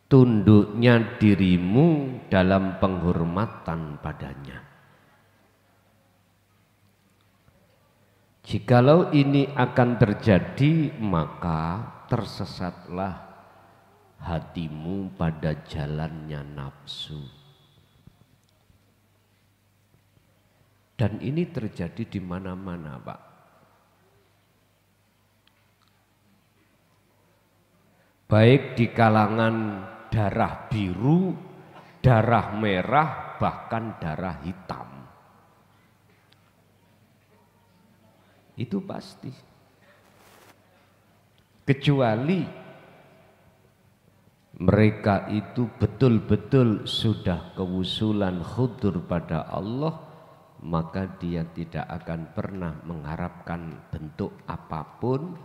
tunduknya dirimu dalam penghormatan padanya. Jikalau ini akan terjadi, maka tersesatlah hatimu pada jalannya nafsu. Dan ini terjadi di mana-mana, Pak. Baik di kalangan darah biru, darah merah, bahkan darah hitam. Itu pasti. Kecuali mereka itu betul-betul sudah kewusulan khudur pada Allah, maka dia tidak akan pernah mengharapkan bentuk apapun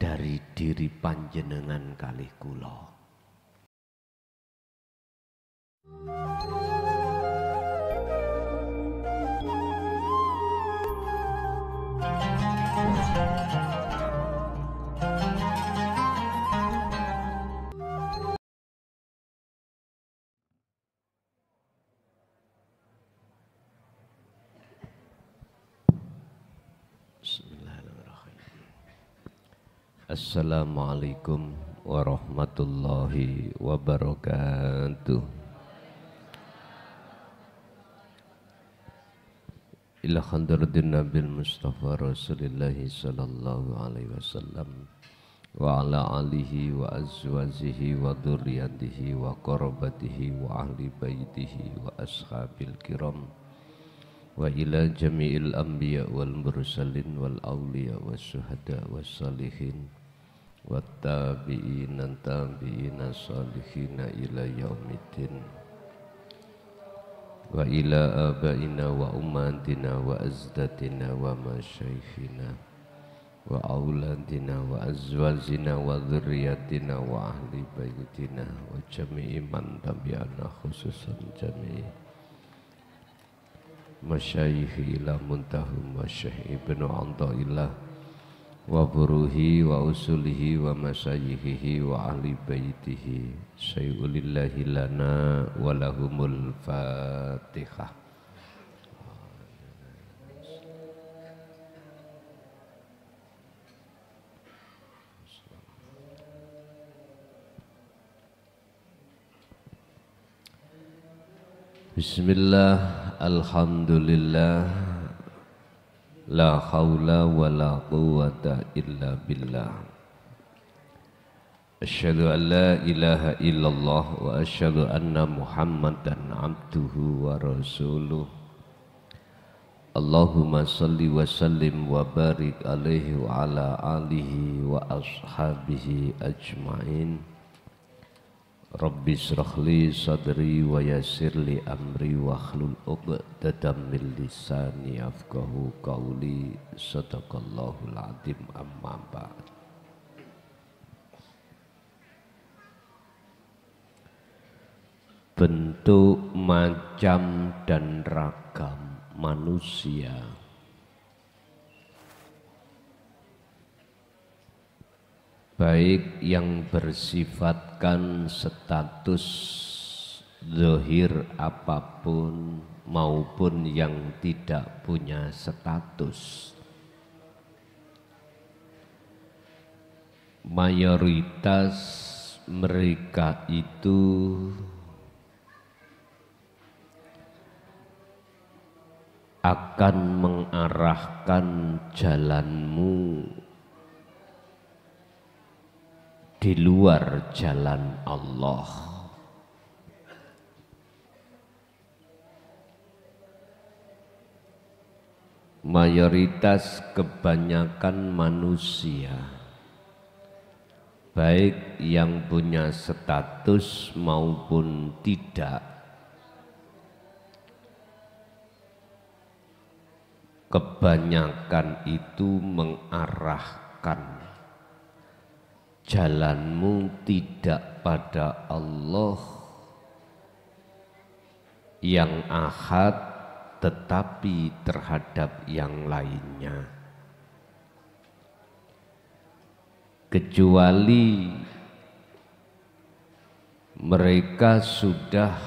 dari diri panjenengan kalih kula. Assalamualaikum warahmatullahi wabarakatuh. Ila hadratin Nabil Mustafa Rasulillahi sallallahu alaihi wasallam wa ala alihi wa azwajihi wa dzurriyyatihi wa qarabatihi wa ahli baitihi wa ashabil kiram wa ila jami'il anbiya wal mursalin wal awliya was syuhada was salihin wattabi'ina tabi'ina salihina ila yaumiddin wa ila abaina wa ummatina wa azdatina wa masyaikhina wa auladina wa azwajina wa dzurriyyatina wa ahli baitina wa jami'i man tabi'ana khususan jami'i masyayikhi ila muntahum wa syekh ibnu Athaillah wa buruhi wa usulihi wa masayyihihi wa ahli baitihi sayyulillahi lana wa lahumul fatihah. Bismillah, alhamdulillah, la haula wa la quwwata illa billah. Asyhadu an la ilaha illallah wa asyhadu anna Muhammadan abduhu wa rasuluh. Allahumma salli wa sallim wa barik alaihi wa ala alihi wa ashabihi ajma'in. Rabbi shrah li sadri wa yassir li amri wa hlul 'uqdatam min lisani yafqahu qawli. Sadaqallahul azim. Amma ba'd. Bentuk, macam dan ragam manusia baik yang bersifatkan status zahir apapun maupun yang tidak punya status, mayoritas mereka itu akan mengarahkan jalanmu di luar jalan Allah. Mayoritas kebanyakan manusia, baik yang punya status maupun tidak, kebanyakan itu mengarahkan jalanmu tidak pada Allah yang ahad, tetapi terhadap yang lainnya. Kecuali mereka sudah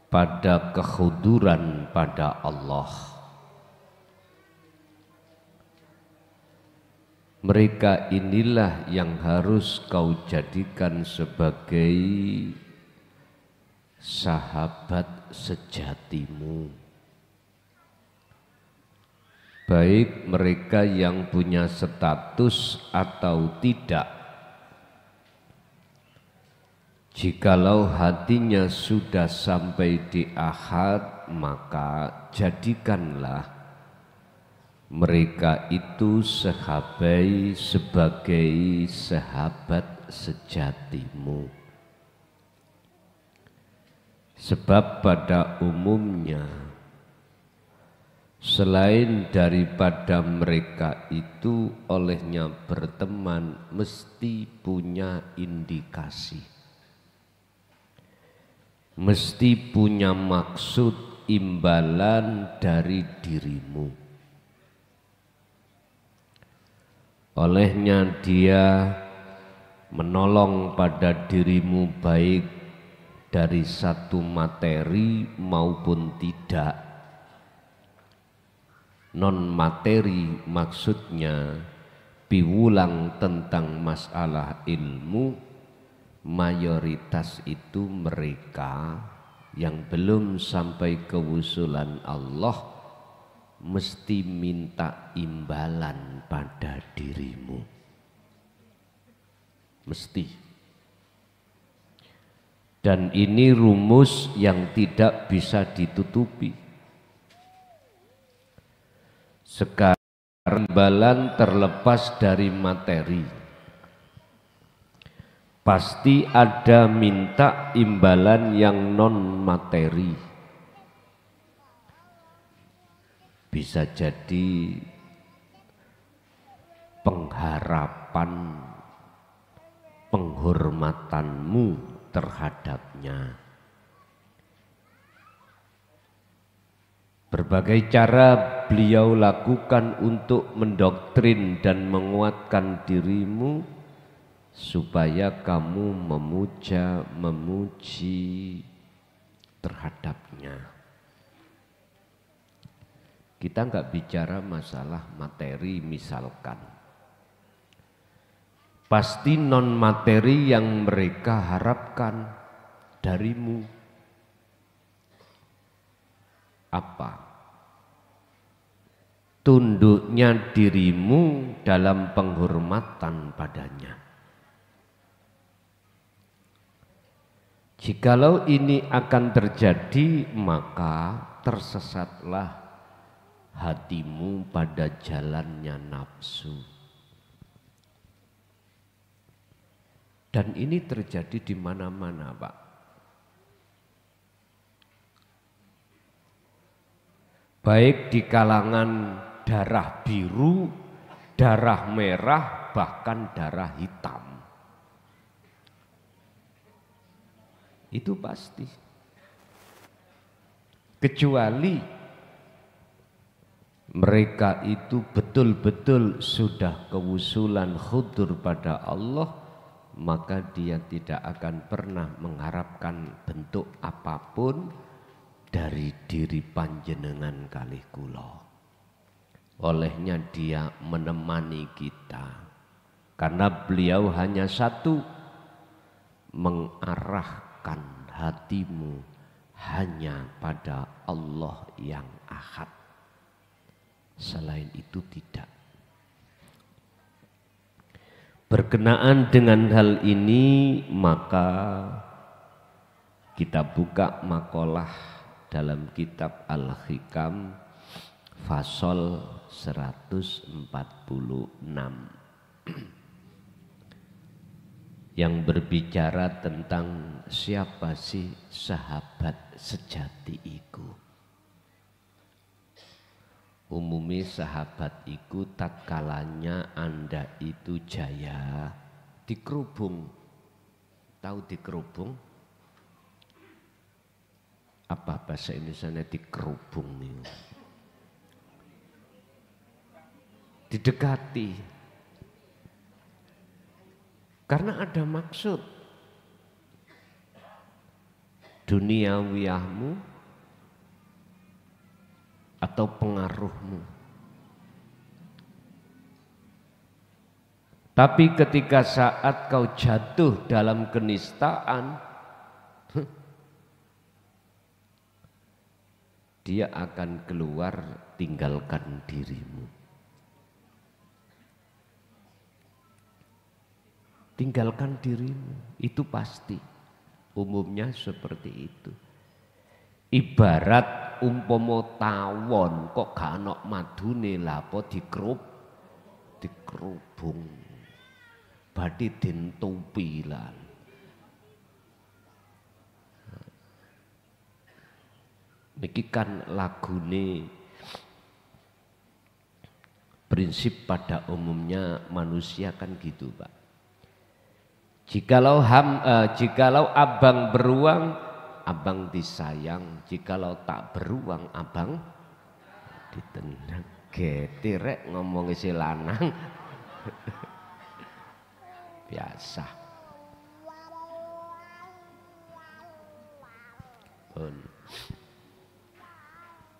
pada kekhuduran pada Allah. Mereka inilah yang harus kau jadikan sebagai sahabat sejatimu. Baik mereka yang punya status atau tidak. Jikalau hatinya sudah sampai di ahad, maka jadikanlah mereka itu sebagai sahabat sejatimu. Sebab pada umumnya selain daripada mereka itu olehnya berteman mesti punya indikasi, mesti punya maksud imbalan dari dirimu. Olehnya dia menolong pada dirimu baik dari satu materi maupun tidak. Non materi maksudnya piwulang tentang masalah ilmu, mayoritas itu mereka yang belum sampai kewusulan Allah mesti minta imbalan pada dirimu. Mesti. Dan ini rumus yang tidak bisa ditutupi. Sekarang imbalan terlepas dari materi. Pasti ada minta imbalan yang non materi. Bisa jadi pengharapan penghormatanmu terhadapnya. Berbagai cara beliau lakukan untuk mendoktrin dan menguatkan dirimu supaya kamu memuja, memuji terhadapnya. Kita enggak bicara masalah materi misalkan. Pasti non materi yang mereka harapkan darimu. Apa? Tunduknya dirimu dalam penghormatan padanya. Jikalau ini akan terjadi, maka tersesatlah hatimu pada jalannya nafsu. Dan ini terjadi di mana-mana, Pak. Baik di kalangan darah biru, darah merah, bahkan darah hitam. Itu pasti. Kecuali mereka itu betul-betul sudah kewusulan khudur pada Allah, maka dia tidak akan pernah mengharapkan bentuk apapun dari diri panjenengan kalih kula. Olehnya dia menemani kita, karena beliau hanya satu, mengarahkan hatimu hanya pada Allah yang ahad. Selain itu tidak. Berkenaan dengan hal ini, maka kita buka makalah dalam kitab Al-Hikam fasol 146 yang berbicara tentang siapa sih sahabat sejati itu. Umumi sahabat iku tatkalanya Anda itu jaya dikerubung. Tahu dikerubung? Apa bahasa Indonesianya dikerubung nih? Didekati. Karena ada maksud. duniawiyahmu atau pengaruhmu. Tapi ketika saat kau jatuh dalam kenistaan, dia akan keluar, tinggalkan dirimu. Tinggalkan dirimu, itu pasti. Umumnya seperti itu. Ibarat umpomo tawon kok gak ana madune lapo dikerubung. Badhe den tupi lan. Niki kan lagune prinsip pada umumnya manusia kan gitu, Pak. Jikalau abang beruang, abang disayang. Jikalau tak beruang, abang ditendang. Getirek ngomong isi lanang. Biasa.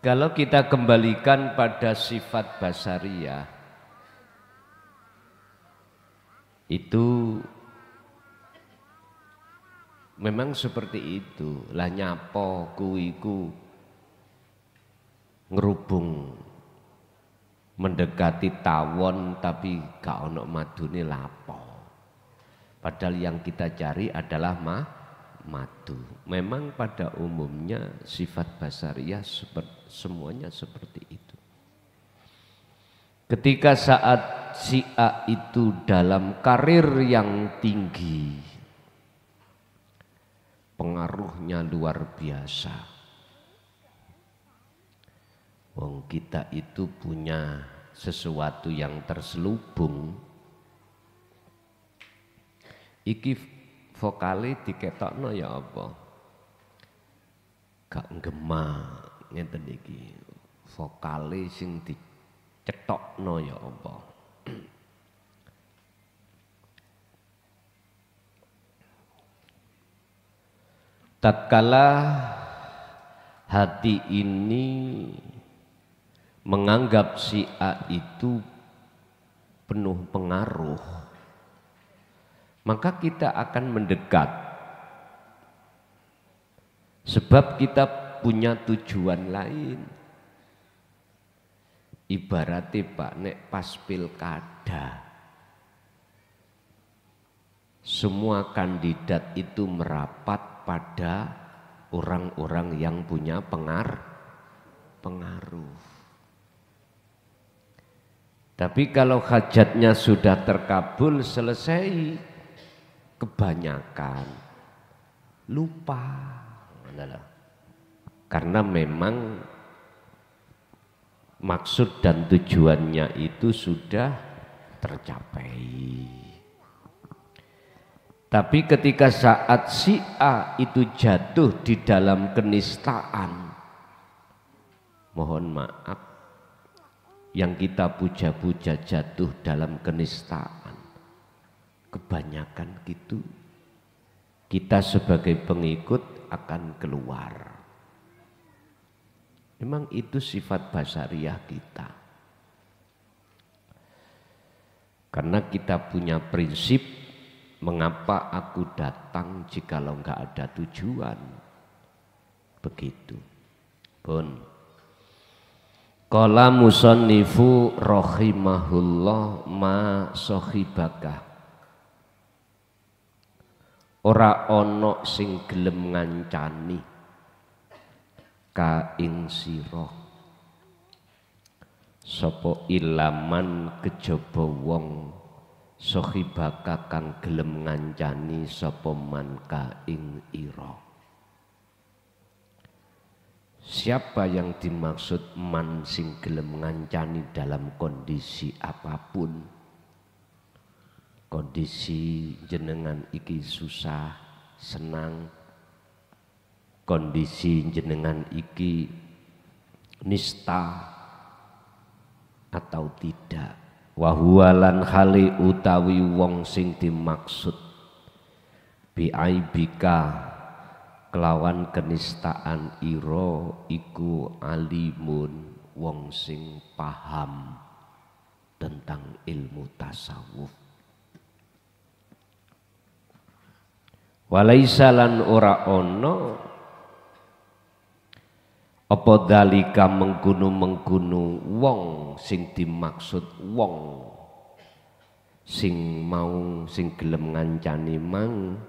Kalau kita kembalikan pada sifat basariyah, itu memang seperti itu. Lah nyapo kuiku ngerubung mendekati tawon tapi gak ono madune lapo. Padahal yang kita cari adalah madu. Memang pada umumnya sifat basariyah semuanya seperti itu. Ketika saat si A itu dalam karir yang tinggi, pengaruhnya luar biasa. Wong kita itu punya sesuatu yang terselubung. Iki vokale diketokno ya apa? Gak ngema ngeten iki. Vokale sing dicetokno ya apa? Tatkala hati ini menganggap si A itu penuh pengaruh, maka kita akan mendekat. Sebab kita punya tujuan lain. Ibaratnya Pak, nek pas pilkada, semua kandidat itu merapat pada orang-orang yang punya pengaruh. Tapi kalau hajatnya sudah terkabul, selesai, kebanyakan lupa. Karena memang maksud dan tujuannya itu sudah tercapai. Tapi ketika saat si A itu jatuh di dalam kenistaan, mohon maaf, yang kita puja-puja jatuh dalam kenistaan, kebanyakan gitu, kita sebagai pengikut akan keluar. Memang itu sifat basariyah kita. Karena kita punya prinsip, mengapa aku datang jikalau enggak ada tujuan. Begitu. Pun. Qala musannifu rahimahullah ma sahibaka. Ora ono sing gelem ngancani ka ing sira sapa ilaman kejaba wong sahibaka kang gelem ngancani sapa man ka ing ira. Siapa yang dimaksud man sing gelem ngancani dalam kondisi apapun? Kondisi jenengan iki susah, senang, kondisi jenengan iki nista atau tidak. Wahualan hali utawi wong sing dimaksud biaibika kelawan kenistaan ira iku alimun wong sing paham tentang ilmu tasawuf. Walaisa lan ora ono apa dalika mengkono-mengkono wong sing dimaksud wong sing mau sing gelem ngancani mang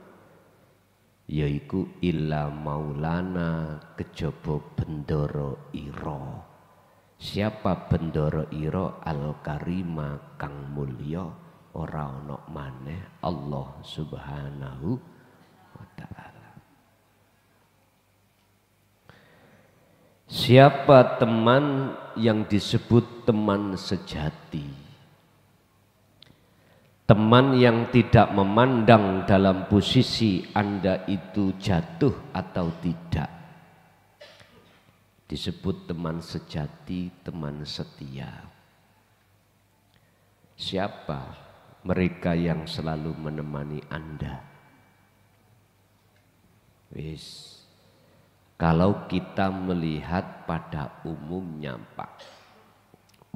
yaiku illa maulana kejaba bendoro ira. Siapa bendoro ira al-karima kang mulya ora ana maneh Allah Subhanahu wa taala. Siapa teman yang disebut teman sejati? Teman yang tidak memandang dalam posisi Anda itu jatuh atau tidak. Disebut teman sejati, teman setia. Siapa mereka yang selalu menemani Anda? Wis, kalau kita melihat pada umumnya Pak,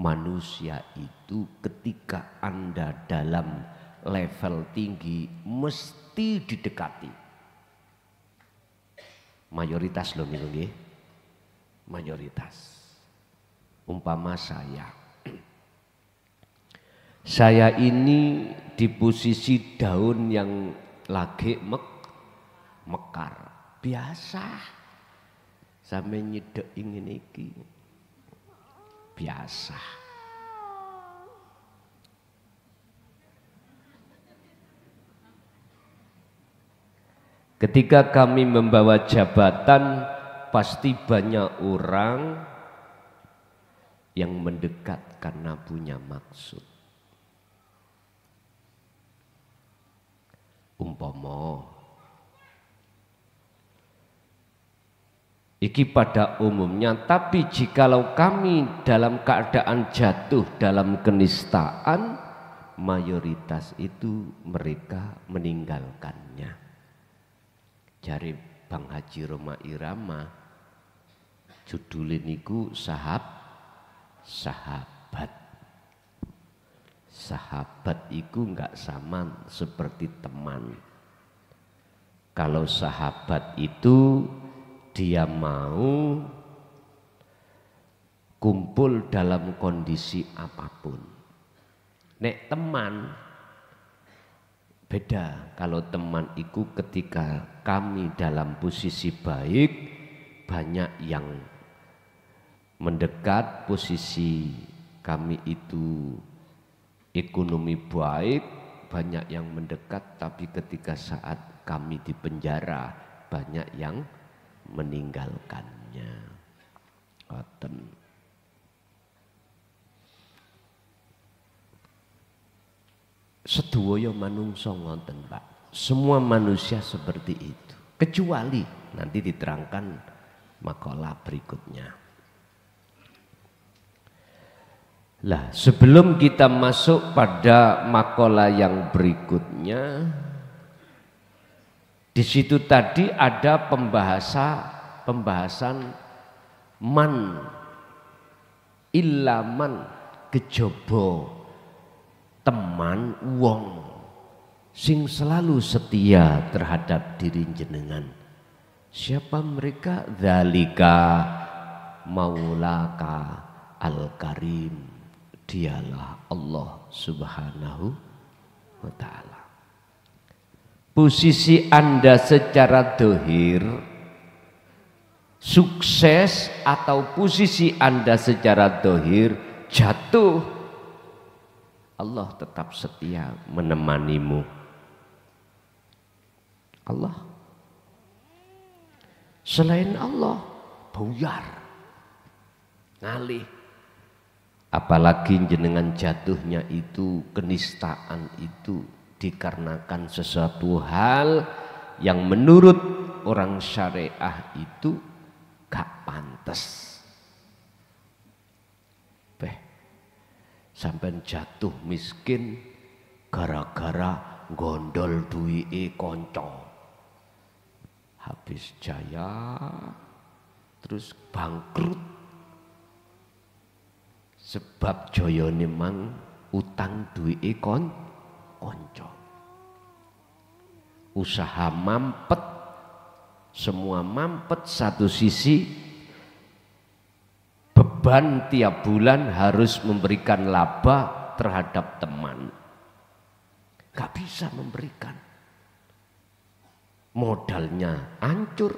manusia itu ketika Anda dalam level tinggi mesti didekati. Mayoritas loh nggih. Mayoritas. Umpama saya ini di posisi daun yang lagi mekar. Biasa. Sampai nyedek ingin iki. Biasa. Ketika kami membawa jabatan, pasti banyak orang yang mendekat karena punya maksud. Umpama iki pada umumnya, tapi jikalau kami dalam keadaan jatuh dalam kenistaan, mayoritas itu mereka meninggalkannya. Jari Bang Haji Roma Irama, judulin niku sahabat. Sahabat itu enggak sama seperti teman. Kalau sahabat itu dia mau kumpul dalam kondisi apapun. Nek teman beda. Kalau teman itu ketika kami dalam posisi baik, banyak yang mendekat, posisi kami itu ekonomi baik, banyak yang mendekat, tapi ketika saat kami di penjara, banyak yang meninggalkannya. Ngoten. Sedaya manungsa ngoten, Pak. Semua manusia seperti itu. Kecuali nanti diterangkan makalah berikutnya. Lah, sebelum kita masuk pada makalah yang berikutnya, di situ tadi ada pembahasan man ilaman kejaba teman wong sing selalu setia terhadap diri jenengan. Siapa mereka? Dzalika maulaka al-karim. Dialah Allah Subhanahu wa ta'ala. Posisi Anda secara dohir sukses atau posisi Anda secara dohir jatuh, Allah tetap setia menemanimu. Allah. Selain Allah, buyar, ngalih. Apalagi jenengan jatuhnya itu, kenistaan itu dikarenakan sesuatu hal yang menurut orang syariah itu gak pantas. Sampai jatuh miskin gara-gara gondol duwike kanca. habis jaya terus bangkrut sebab joyone mang utang duwike konco. Usaha mampet, semua mampet, satu sisi beban tiap bulan harus memberikan laba terhadap teman, gak bisa memberikan, modalnya hancur,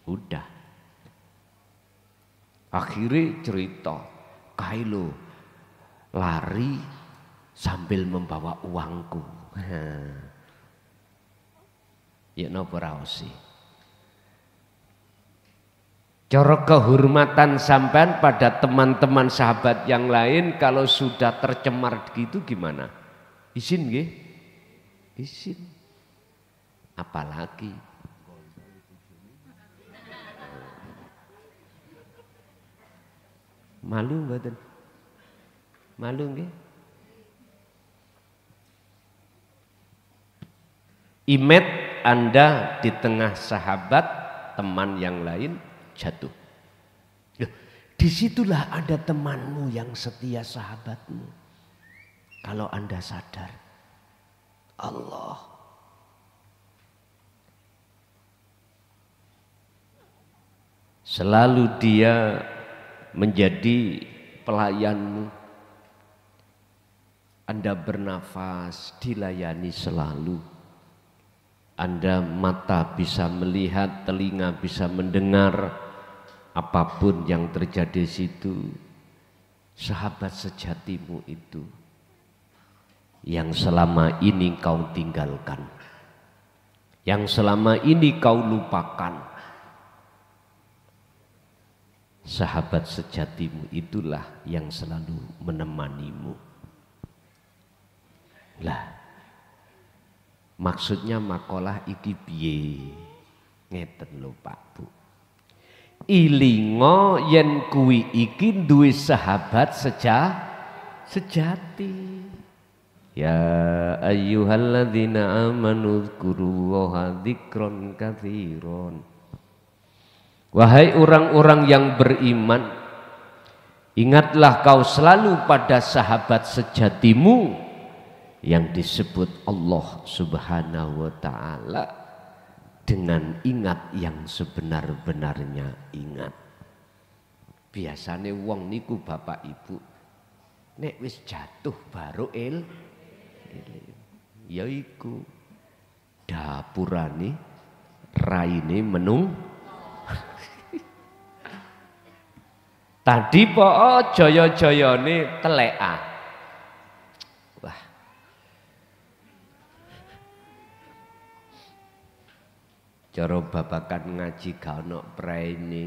udah. Akhirnya cerita, Kailo lari sambil membawa uangku. Ya napa raosi. Cara kehormatan sampean pada teman-teman sahabat yang lain kalau sudah tercemar gitu gimana? Izin nggih? Izin. Apalagi malu mboten? Malu nggih? Imet Anda di tengah sahabat, teman yang lain jatuh. Disitulah ada temanmu yang setia, sahabatmu. Kalau Anda sadar, Allah. Selalu dia menjadi pelayanmu. Anda bernafas, dilayani selalu. Anda mata bisa melihat, telinga bisa mendengar apapun yang terjadi di situ. Sahabat sejatimu itu yang selama ini kau tinggalkan, yang selama ini kau lupakan. Sahabat sejatimu itulah yang selalu menemanimu. Lah, maksudnya makalah iki piye? Ngeten lho Pak Bu. Ilingo yen kuwi iki duwe sahabat sejati. Ya ayyuhalladzina amanu dzkurullaha dzikron katsiron. Wahai orang-orang yang beriman, ingatlah kau selalu pada sahabat sejatimu yang disebut Allah Subhanahu wa ta'ala dengan ingat yang sebenar-benarnya ingat. Biasane wong niku bapak ibu nek wis jatuh baru ya iku dapurane raine menung. Tadi po jaya-jayane teleka. Cara babakan ngaji gak ono praene,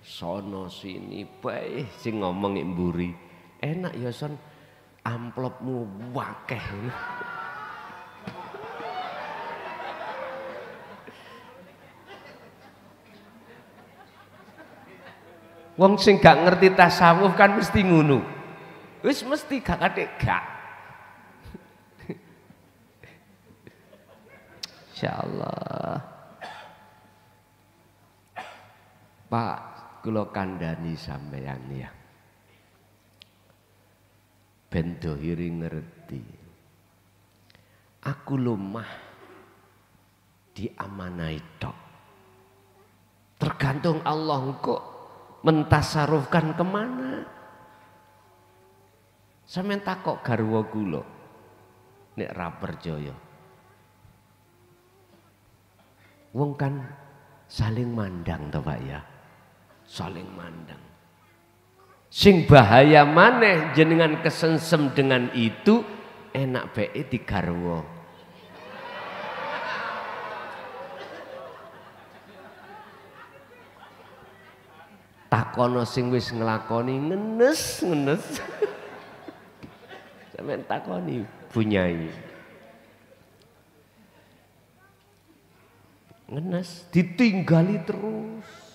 sono sini bae sing ngomong mburi. Enak ya son, amplopmu wakeh. Wong sing gak ngerti tasawuf kan mesti ngono. Wis mesti gak kadek gak. Insyaallah. Pak, kula kandhani sampeyan ya. Ben dohiri ngerti. Aku lumah diamanai tok. Tergantung Allah kok mentasarufkan kemana. Sampeyan takok garwa kula nek ra percaya. Wong kan saling mandang to Pak ya. Saling mandang. Sing bahaya maneh jenengan kesensem dengan itu enak bae digarwa. Takono sing wis nglakoni ngenes. Sampeyan takoni bunyai. Ngenes ditinggali terus.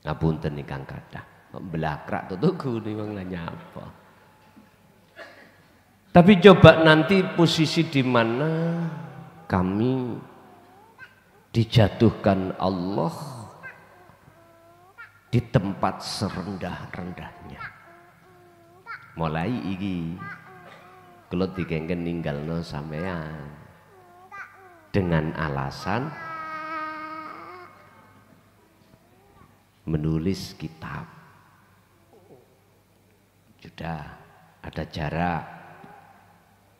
Ngapunten nih Kang kathah, belakrak tutuku nih wong nyapa. Tapi coba nanti posisi di mana kami dijatuhkan Allah di tempat serendah-rendahnya. Mulai iki kalau dikengken ninggalno sampean dengan alasan menulis kitab. Sudah ada jarak,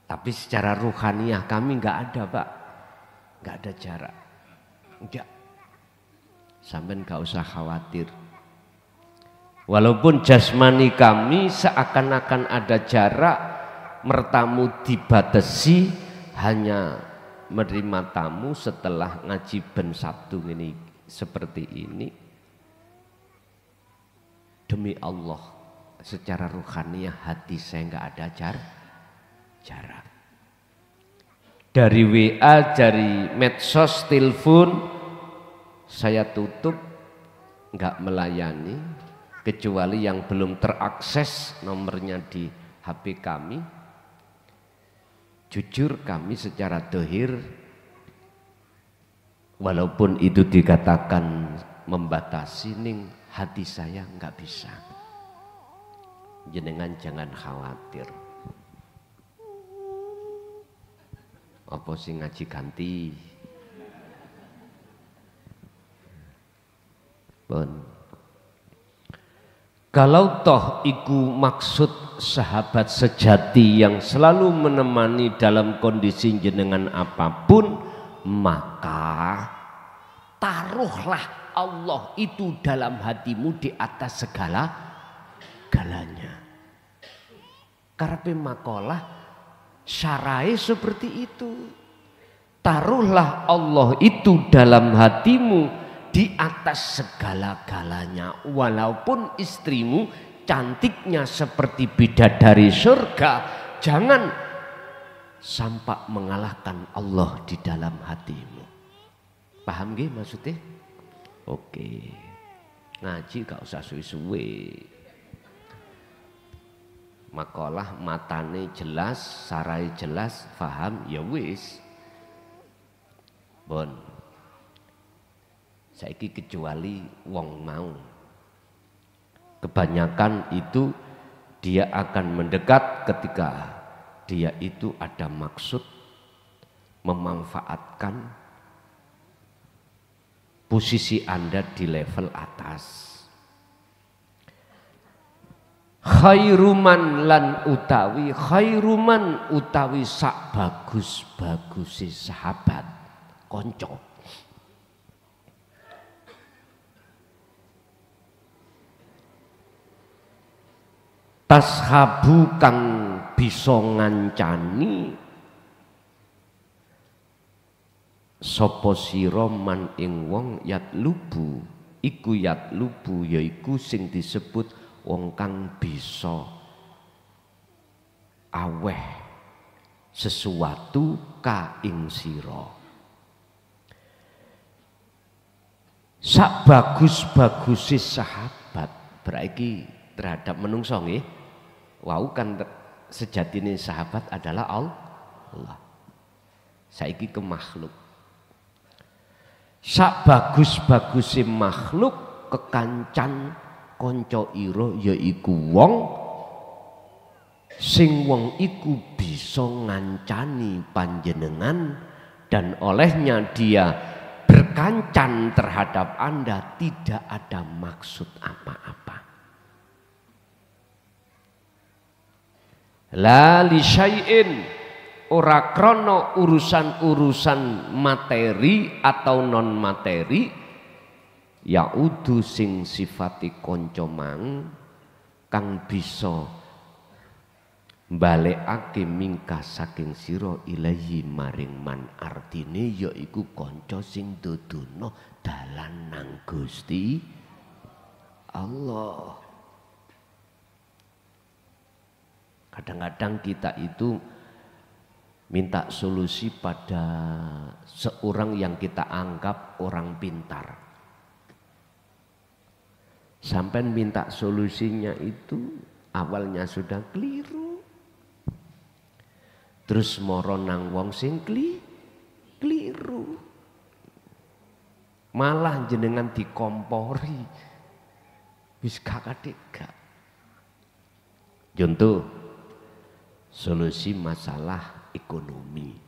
tapi secara ruhaniah kami nggak ada, Pak, nggak ada jarak. Enggak, sampean nggak usah khawatir. Walaupun jasmani kami seakan-akan ada jarak, mertamu dibatasi hanya menerima tamu setelah ngaji ben Sabtu ini seperti ini. Demi Allah, secara ruhaniah hati saya nggak ada jarak. Dari WA, dari medsos, telepon saya tutup, nggak melayani kecuali yang belum terakses nomornya di HP kami. Jujur kami secara dohir, walaupun itu dikatakan membatasi, ning hati saya nggak bisa. Jenengan jangan khawatir. Apa sih ngaji ganti? Bon. Kalau toh iku maksud sahabat sejati yang selalu menemani dalam kondisi jenengan apapun, maka taruhlah Allah itu dalam hatimu di atas segala-galanya. Karepe makalah syarai seperti itu. Taruhlah Allah itu dalam hatimu di atas segala-galanya, walaupun istrimu cantiknya seperti bidadari surga, jangan sampai mengalahkan Allah di dalam hatimu. Paham gak maksudnya? Oke, ngaji gak usah suwe-suwe. Makalah matane jelas, sarai jelas, paham ya wis. Bon. Saiki kecuali wong mau, kebanyakan itu dia akan mendekat ketika dia itu ada maksud memanfaatkan posisi Anda di level atas. Khairuman lan utawi, khairuman utawi sak bagus-bagusi sahabat konco. Tashabu kang bisa ngancani sapa sira man ing wong yatlubu, iku yatlubu yaiku sing disebut wong kang bisa aweh sesuatu ka ing sira. Sak bagus-bagusi sahabat berarti terhadap menungso nggih. Wau kan sejatine sahabat adalah Allah. Saiki ke makhluk. Sak bagus-baguse makhluk kekancan kanca ira yaiku wong sing wong iku bisa ngancani panjenengan dan olehnya dia berkancan terhadap Anda tidak ada maksud apa-apa. La li syai'in, ora krana urusan-urusan materi atau non materi, yaudu sing sifati kanca mang kang bisa balekake mingkah saking sira ilahi maring man, artine yaiku kanca sing dudono dalan nang Gusti Allah. Kadang-kadang kita itu minta solusi pada seorang yang kita anggap orang pintar. Sampai minta solusinya itu awalnya sudah keliru. Terus moro nang wong sing keliru. keliru. Malah jenengan dikompori. Wis kakak. Contoh solusi masalah ekonomi.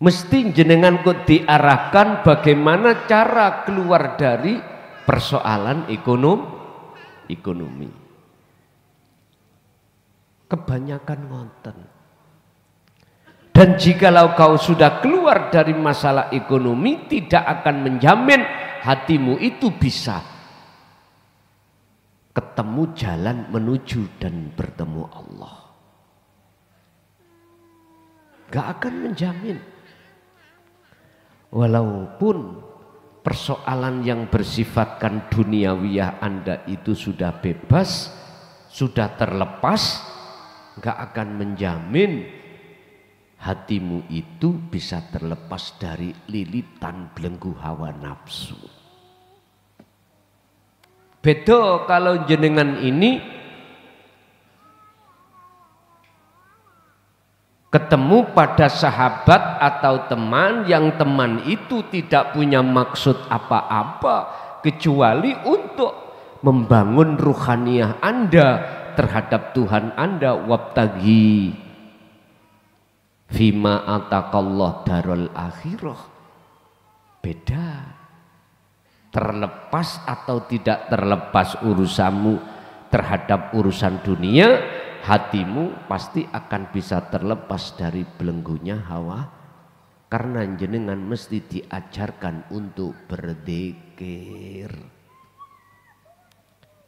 Mesti jenengan kok diarahkan bagaimana cara keluar dari persoalan ekonomi. Kebanyakan ngonten. Dan jikalau kau sudah keluar dari masalah ekonomi, tidak akan menjamin hatimu itu bisa ketemu jalan menuju dan bertemu Allah. Gak akan menjamin. Walaupun persoalan yang bersifatkan duniawiyah Anda itu sudah bebas, sudah terlepas, gak akan menjamin hatimu itu bisa terlepas dari lilitan belenggu hawa nafsu. Beda kalau jenengan ini ketemu pada sahabat atau teman yang teman itu tidak punya maksud apa-apa kecuali untuk membangun ruhaniyah Anda terhadap Tuhan Anda. Wabtaghi fima atakallah darul akhirah. Beda. Terlepas atau tidak terlepas urusanmu terhadap urusan dunia, hatimu pasti akan bisa terlepas dari belenggunya hawa, karena jenengan mesti diajarkan untuk berzikir.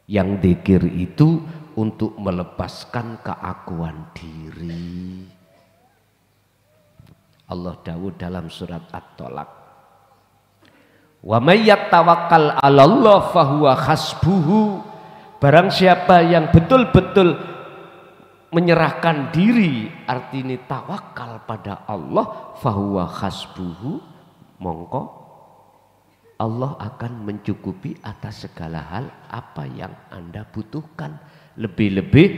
Yang zikir itu untuk melepaskan keakuan diri. Allah dawuh dalam surat At-Tolaq, wa may yattawakkal 'alallah fahuwa hasbuhu. Barang siapa yang betul-betul menyerahkan diri, artinya tawakal pada Allah, fahuwa hasbuhu, mongko Allah akan mencukupi atas segala hal apa yang Anda butuhkan. Lebih-lebih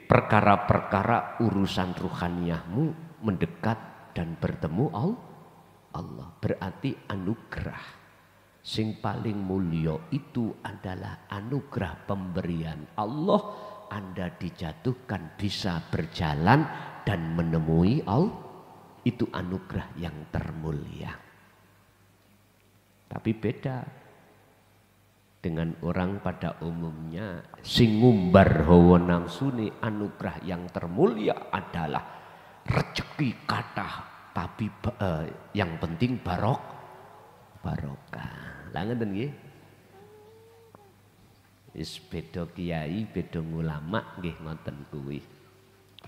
perkara-perkara urusan ruhaniyahmu mendekat dan bertemu Allah. Berarti anugerah sing paling mulia itu adalah anugerah pemberian Allah. Anda dijatuhkan bisa berjalan dan menemui Allah, itu anugerah yang termulia. Tapi beda dengan orang pada umumnya sing ngumbar hawa nafsune. Anugerah yang termulia adalah rezeki kathah, tapi yang penting barokah. Lah ngeten nggih. Wis beda kiai, beda ulama nggih ngoten kuwi.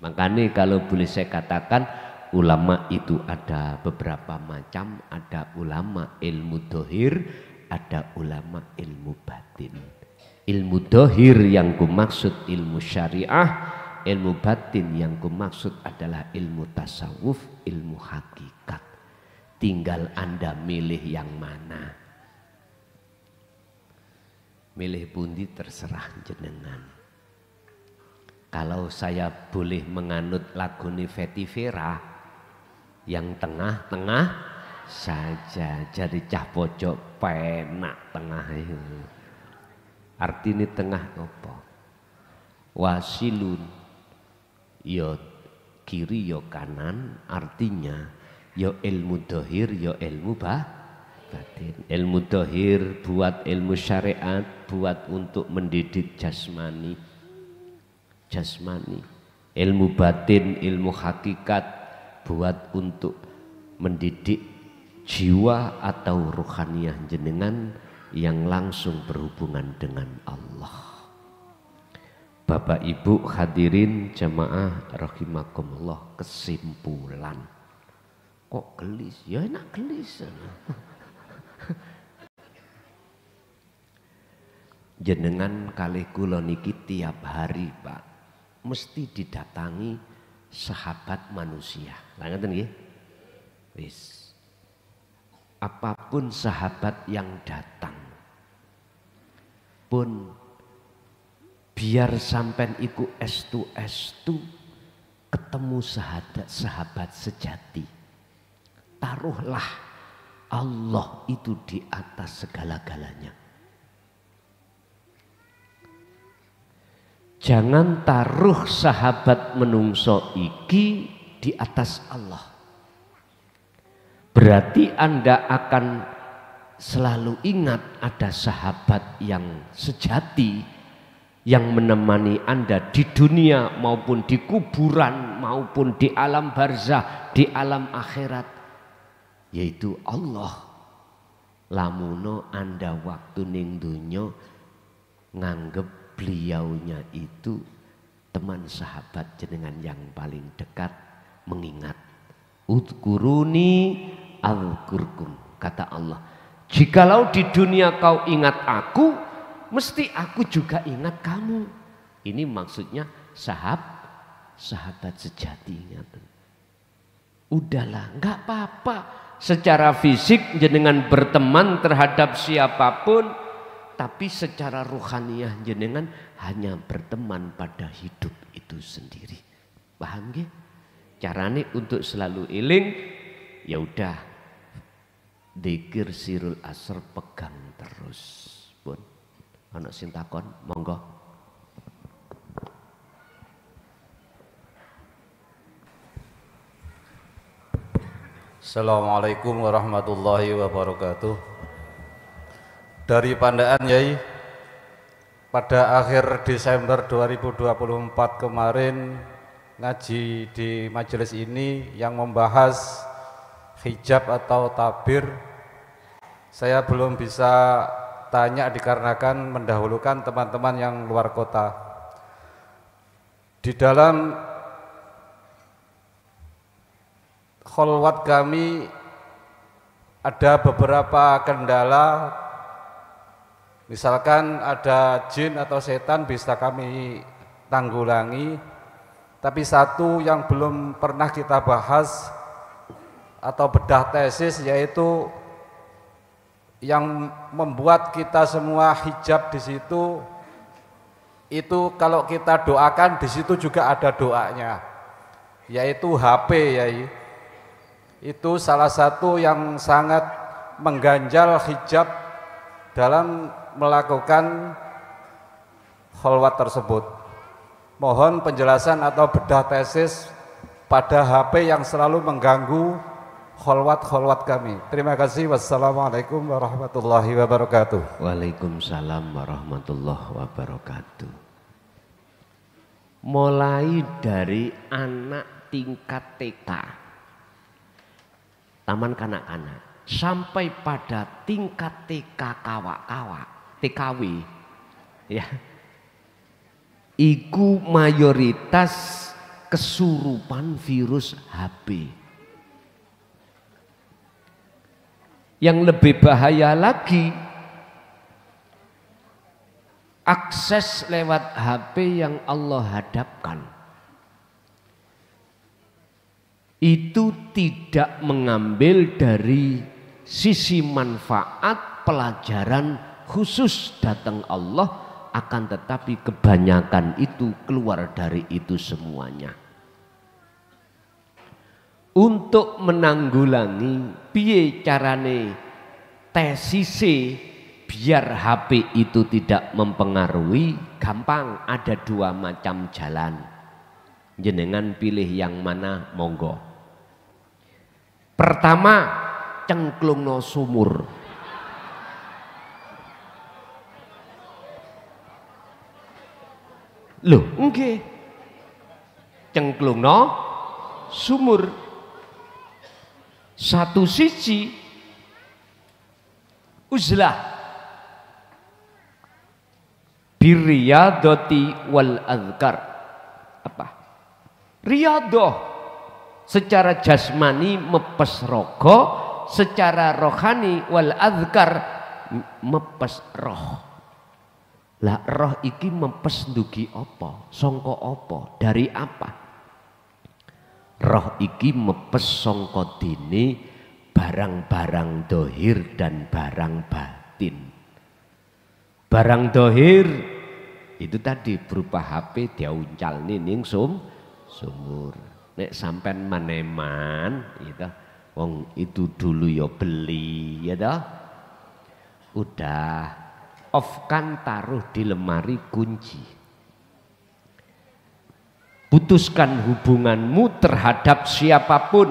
Makanya kalau boleh saya katakan, ulama itu ada beberapa macam, ada ulama ilmu dohir, ada ulama ilmu batin. Ilmu dohir yang kumaksud ilmu syariah, ilmu batin yang kumaksud adalah ilmu tasawuf, ilmu hakikat. Tinggal Anda milih yang mana. Milih pundi terserah jenengan. Kalau saya boleh menganut lagune Fety Vera, yang tengah-tengah saja, jadi cah pojok penak tengah itu. Artinya tengah apa? Wasilun, yo kiri yo kanan, artinya yo ilmu dohir yo ilmu batin. Ilmu dohir buat ilmu syariat, buat untuk mendidik jasmani. Ilmu batin, ilmu hakikat buat untuk mendidik jiwa atau ruhaniyah jenengan yang langsung berhubungan dengan Allah. Bapak Ibu hadirin jamaah rahimakumullah, kesimpulan. Kok gelis? Ya enak gelis. Jenengan kalih kula niki tiap hari, Pak, mesti didatangi sahabat manusia. Lah ngoten nggih? Wis. Apapun sahabat yang datang pun biar sampean iku estu ketemu sahabat sejati. Taruhlah Allah itu di atas segala-galanya. Jangan taruh sahabat menungso iki di atas Allah. Berarti Anda akan selalu ingat ada sahabat yang sejati yang menemani Anda di dunia maupun di kuburan maupun di alam barzah, di alam akhirat, yaitu Allah. Lamuno Anda waktu ning dunya nganggep beliaunya itu teman sahabat jenengan yang paling dekat, mengingat udkuruni alkurkum, kata Allah, jikalau di dunia kau ingat aku, mesti aku juga ingat kamu. Ini maksudnya sahabat sejati. Udahlah, nggak apa-apa. Secara fisik jenengan berteman terhadap siapapun, tapi secara ruhaniyah jenengan hanya berteman pada hidup itu sendiri. Paham nggih? Carane untuk selalu eling, ya udah, dzikir sirul asr pegang terus. Pun ana sing takon, monggo. Assalamualaikum warahmatullahi wabarakatuh. Dari Pandaan Yai, pada akhir Desember 2024 kemarin ngaji di majelis ini yang membahas hijab atau tabir. Saya belum bisa tanya dikarenakan mendahulukan teman-teman yang luar kota. Di dalam kholwat kami ada beberapa kendala. Misalkan ada jin atau setan bisa kami tanggulangi, tapi satu yang belum pernah kita bahas atau bedah tesis, yaitu yang membuat kita semua hijab di situ, itu kalau kita doakan di situ juga ada doanya, yaitu HP, Yai. Itu salah satu yang sangat mengganjal hijab dalam melakukan kholwat tersebut. Mohon penjelasan atau bedah tesis pada HP yang selalu mengganggu kholwat kami. Terima kasih. Wassalamualaikum warahmatullahi wabarakatuh. Waalaikumsalam warahmatullahi wabarakatuh. Mulai dari anak tingkat TK, taman kanak-kanak, sampai pada tingkat TK TKW, ya, iku mayoritas kesurupan virus HP. Yang lebih bahaya lagi, akses lewat HP yang Allah hadapkan itu tidak mengambil dari sisi manfaat pelajaran khusus datang Allah, akan tetapi kebanyakan itu keluar dari itu semuanya. Untuk menanggulangi piye carane tesise biar HP itu tidak mempengaruhi, gampang, ada dua macam jalan. Jenengan pilih yang mana, monggo. Pertama, cengklungno sumur. Loh, nggih. Cengklungno sumur. Satu sisi uzlah birriyadati wal azkar. Apa? Riyadah secara jasmani mepes rogo, secara rohani wal azkar mepes roh. Lah roh iki mepes ndugi apa? Sangka apa? Dari apa? Roh iki mepes sangka dene barang-barang dohir dan barang batin. Barang dohir itu tadi berupa HP diuncal ning sumur. Nek sampean maneman gitu, wong itu dulu ya beli ya toh. Udah off kan, taruh di lemari kunci. Putuskan hubunganmu terhadap siapapun.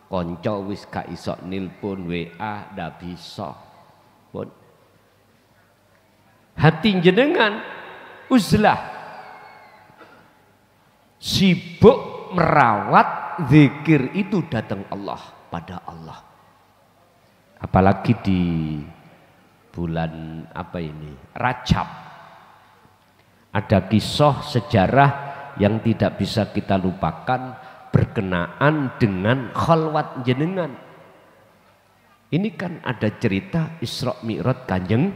Konco wis gak iso nilpun, WA ndak bisa. Pun hati jenengan uzlah, sibuk merawat zikir itu datang Allah, pada Allah. Apalagi di bulan apa ini, Rajab, ada kisah sejarah yang tidak bisa kita lupakan berkenaan dengan khalwat jenengan. Ini kan ada cerita Isra Mi'raj Kanjeng.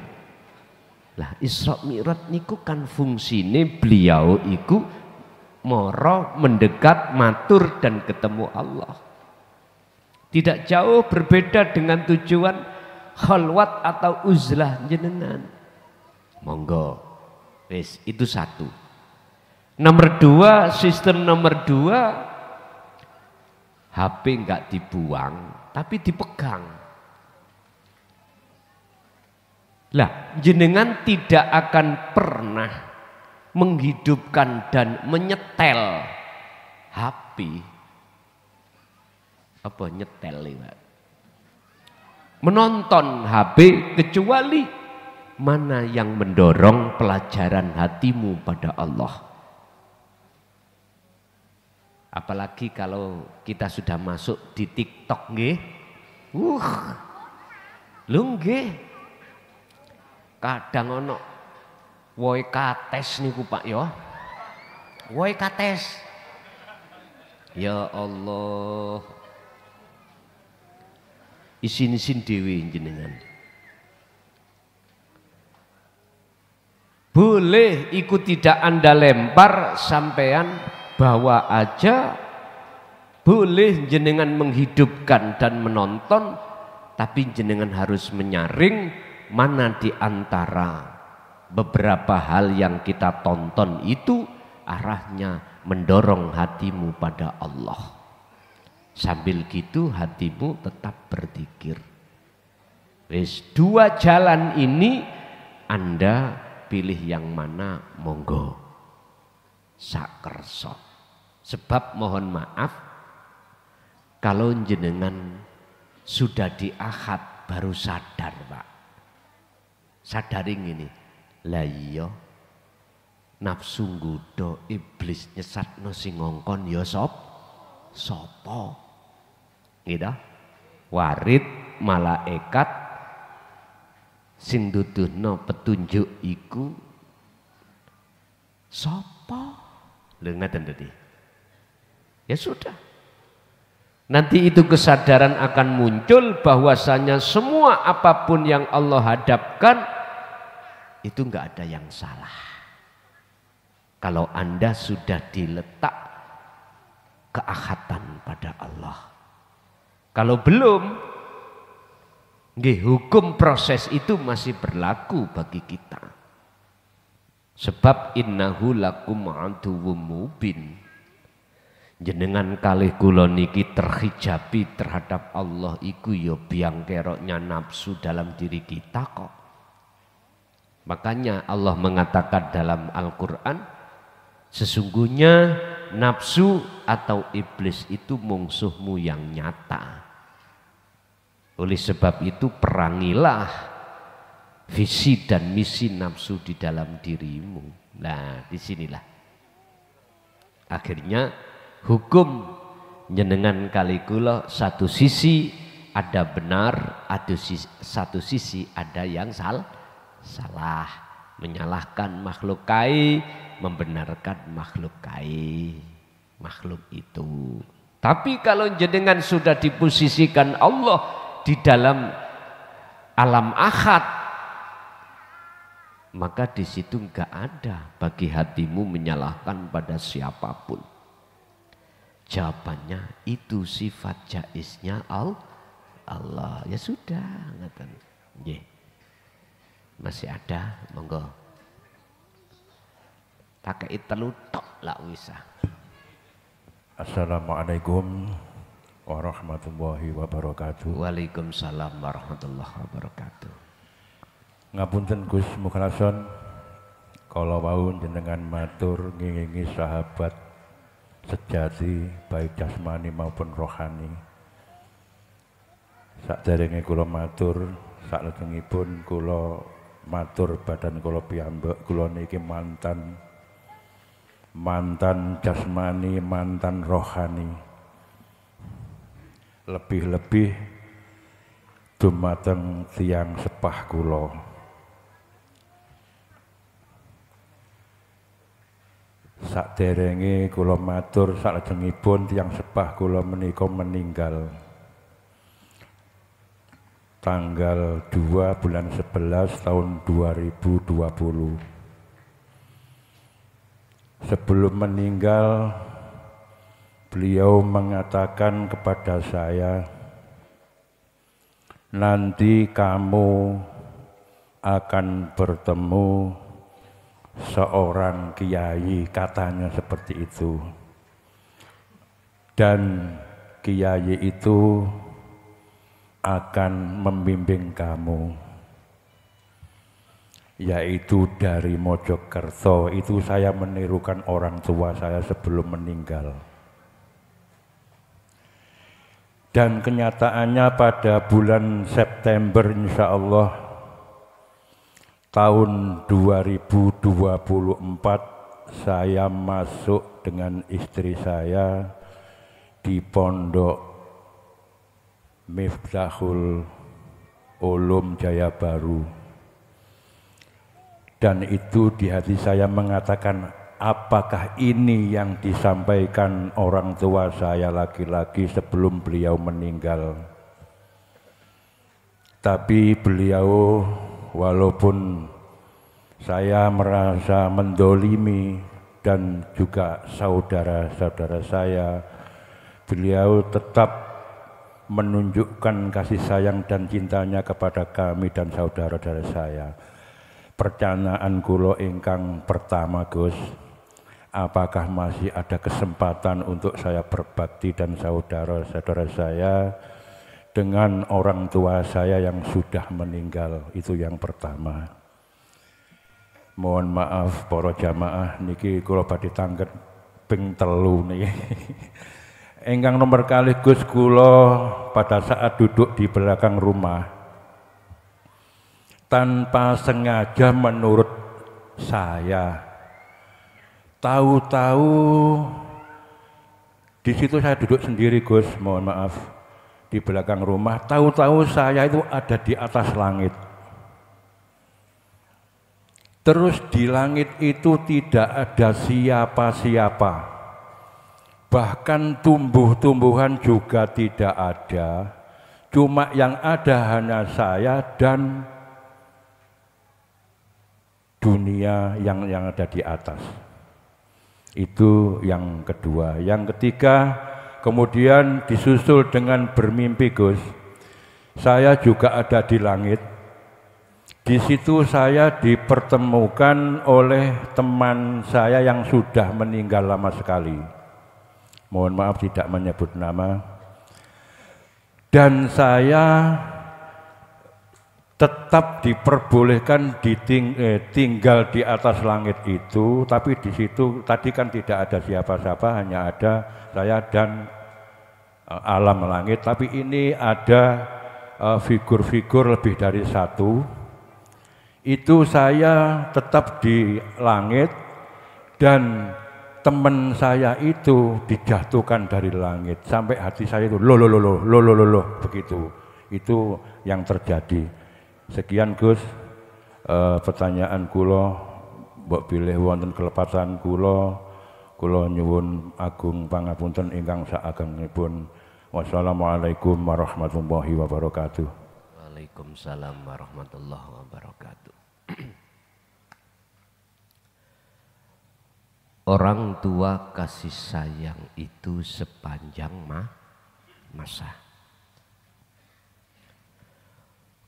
Lah Isra Mi'raj niku kan fungsine beliau iku moro mendekat matur dan ketemu Allah. Tidak jauh berbeda dengan tujuan khalwat atau uzlah jenengan. Monggo. Wis itu satu. Nomor dua, sistem nomor dua, HP enggak dibuang tapi dipegang. Lah jenengan tidak akan pernah menghidupkan dan menyetel HP. Apa nyetel lewat? Menonton HP, kecuali mana yang mendorong pelajaran hatimu pada Allah. Apalagi kalau kita sudah masuk di TikTok nggih. Lho nggih. Kadang ono woi kates niku Pak ya. Woi kates. Ya Allah. Isin-isin dewi jenengan. Boleh ikut tidak Anda lempar, sampean bawa aja. Boleh jenengan menghidupkan dan menonton, tapi jenengan harus menyaring mana di antara beberapa hal yang kita tonton itu arahnya mendorong hatimu pada Allah. Sambil gitu hatimu tetap berzikir. Wis dua jalan ini Anda pilih yang mana, monggo. Sakerso. Sebab mohon maaf, kalau jenengan sudah di ahad baru sadar Pak. Sadaring ini, lah iya nafsu nggodha, iblis nyesatno sing ngongkon ya sapa? Gitu. Warid malaikat sing duduhno petunjuk iku sapa? Lho ngaten tadi. Ya sudah. Nanti itu kesadaran akan muncul bahwasanya semua apapun yang Allah hadapkan itu enggak ada yang salah. Kalau Anda sudah diletak keahatan pada Allah. Kalau belum, hukum proses itu masih berlaku bagi kita. Sebab innahu lakum aduwwum mubin. Jenengan kalih kula niki terhijabi terhadap Allah iku ya biang keroknya nafsu dalam diri kita kok. Makanya Allah mengatakan dalam Al-Quran, sesungguhnya nafsu atau iblis itu musuhmu yang nyata. Oleh sebab itu perangilah visi dan misi nafsu di dalam dirimu. Nah, disinilah akhirnya hukum jenengan kali kula satu sisi ada benar, satu sisi ada yang salah, menyalahkan makhluk kai, membenarkan makhluk kai, makhluk itu. Tapi kalau jenengan sudah diposisikan Allah di dalam alam ahad, maka di situ enggak ada bagi hatimu menyalahkan pada siapapun. Jawabannya itu sifat jaiznya Allah. Ya sudah, ngaten. Nggih. Masih ada, monggo. Pakai telu tok lah wis. Assalamualaikum warahmatullahi wabarakatuh. Waalaikumsalam warahmatullahi wabarakatuh. Ngapunten Gus Mukhalason, kala wau jenengan matur ngingingi sahabat sejati baik jasmani maupun rohani. Saderenge kula matur, salajengipun kula matur badan kula piyambak, kula niki mantan jasmani, mantan rohani. Lebih-lebih dumateng tiyang sepah kula. Saderenge kula matur, salajengipun tiyang sepah kula menika meninggal tanggal 2 bulan 11 tahun 2020. Sebelum meninggal, beliau mengatakan kepada saya, nanti kamu akan bertemu seorang kiai, katanya seperti itu. Dan kiai itu akan membimbing kamu, yaitu dari Mojokerto. Itu saya menirukan orang tua saya sebelum meninggal. Dan kenyataannya pada bulan September insya Allah tahun 2024 saya masuk dengan istri saya di Pondok Miftahul Ulum Jaya Baru. Dan itu di hati saya mengatakan, apakah ini yang disampaikan orang tua saya laki-laki sebelum beliau meninggal? Tapi beliau, walaupun saya merasa mendolimi dan juga saudara-saudara saya, beliau tetap menunjukkan kasih sayang dan cintanya kepada kami dan saudara-saudara saya. Pertanyaan kula ingkang pertama, Gus, apakah masih ada kesempatan untuk saya berbakti dan saudara-saudara saya dengan orang tua saya yang sudah meninggal? Itu yang pertama. Mohon maaf para jamaah niki kula badhe tangget ping 3 niki. Ingkang nomor kalih, Gus, kula pada saat duduk di belakang rumah tanpa sengaja menurut saya, tahu-tahu di situ saya duduk sendiri, Gus, mohon maaf, di belakang rumah, tahu-tahu saya itu ada di atas langit. Terus di langit itu tidak ada siapa-siapa, bahkan tumbuh-tumbuhan juga tidak ada, cuma yang ada hanya saya dan dunia yang ada di atas. Itu yang kedua. Yang ketiga, kemudian disusul dengan bermimpi, Gus. Saya juga ada di langit. Di situ saya dipertemukan oleh teman saya yang sudah meninggal lama sekali. Mohon maaf tidak menyebut nama. Dan saya tetap diperbolehkan tinggal di atas langit itu, tapi di situ tadi kan tidak ada siapa-siapa, hanya ada saya dan alam langit. Tapi ini ada figur-figur lebih dari satu. Itu saya tetap di langit dan teman saya itu dijatuhkan dari langit sampai hati saya itu loh begitu. Itu yang terjadi. Sekian, Gus, pertanyaan kula, mbok bilih wonten kelepatan kula nyuwun agung pangapunten ingkang saagengipun. Wassalamualaikum warahmatullahi wabarakatuh. Waalaikumsalam warahmatullahi wabarakatuh. Orang tua kasih sayang itu sepanjang masa.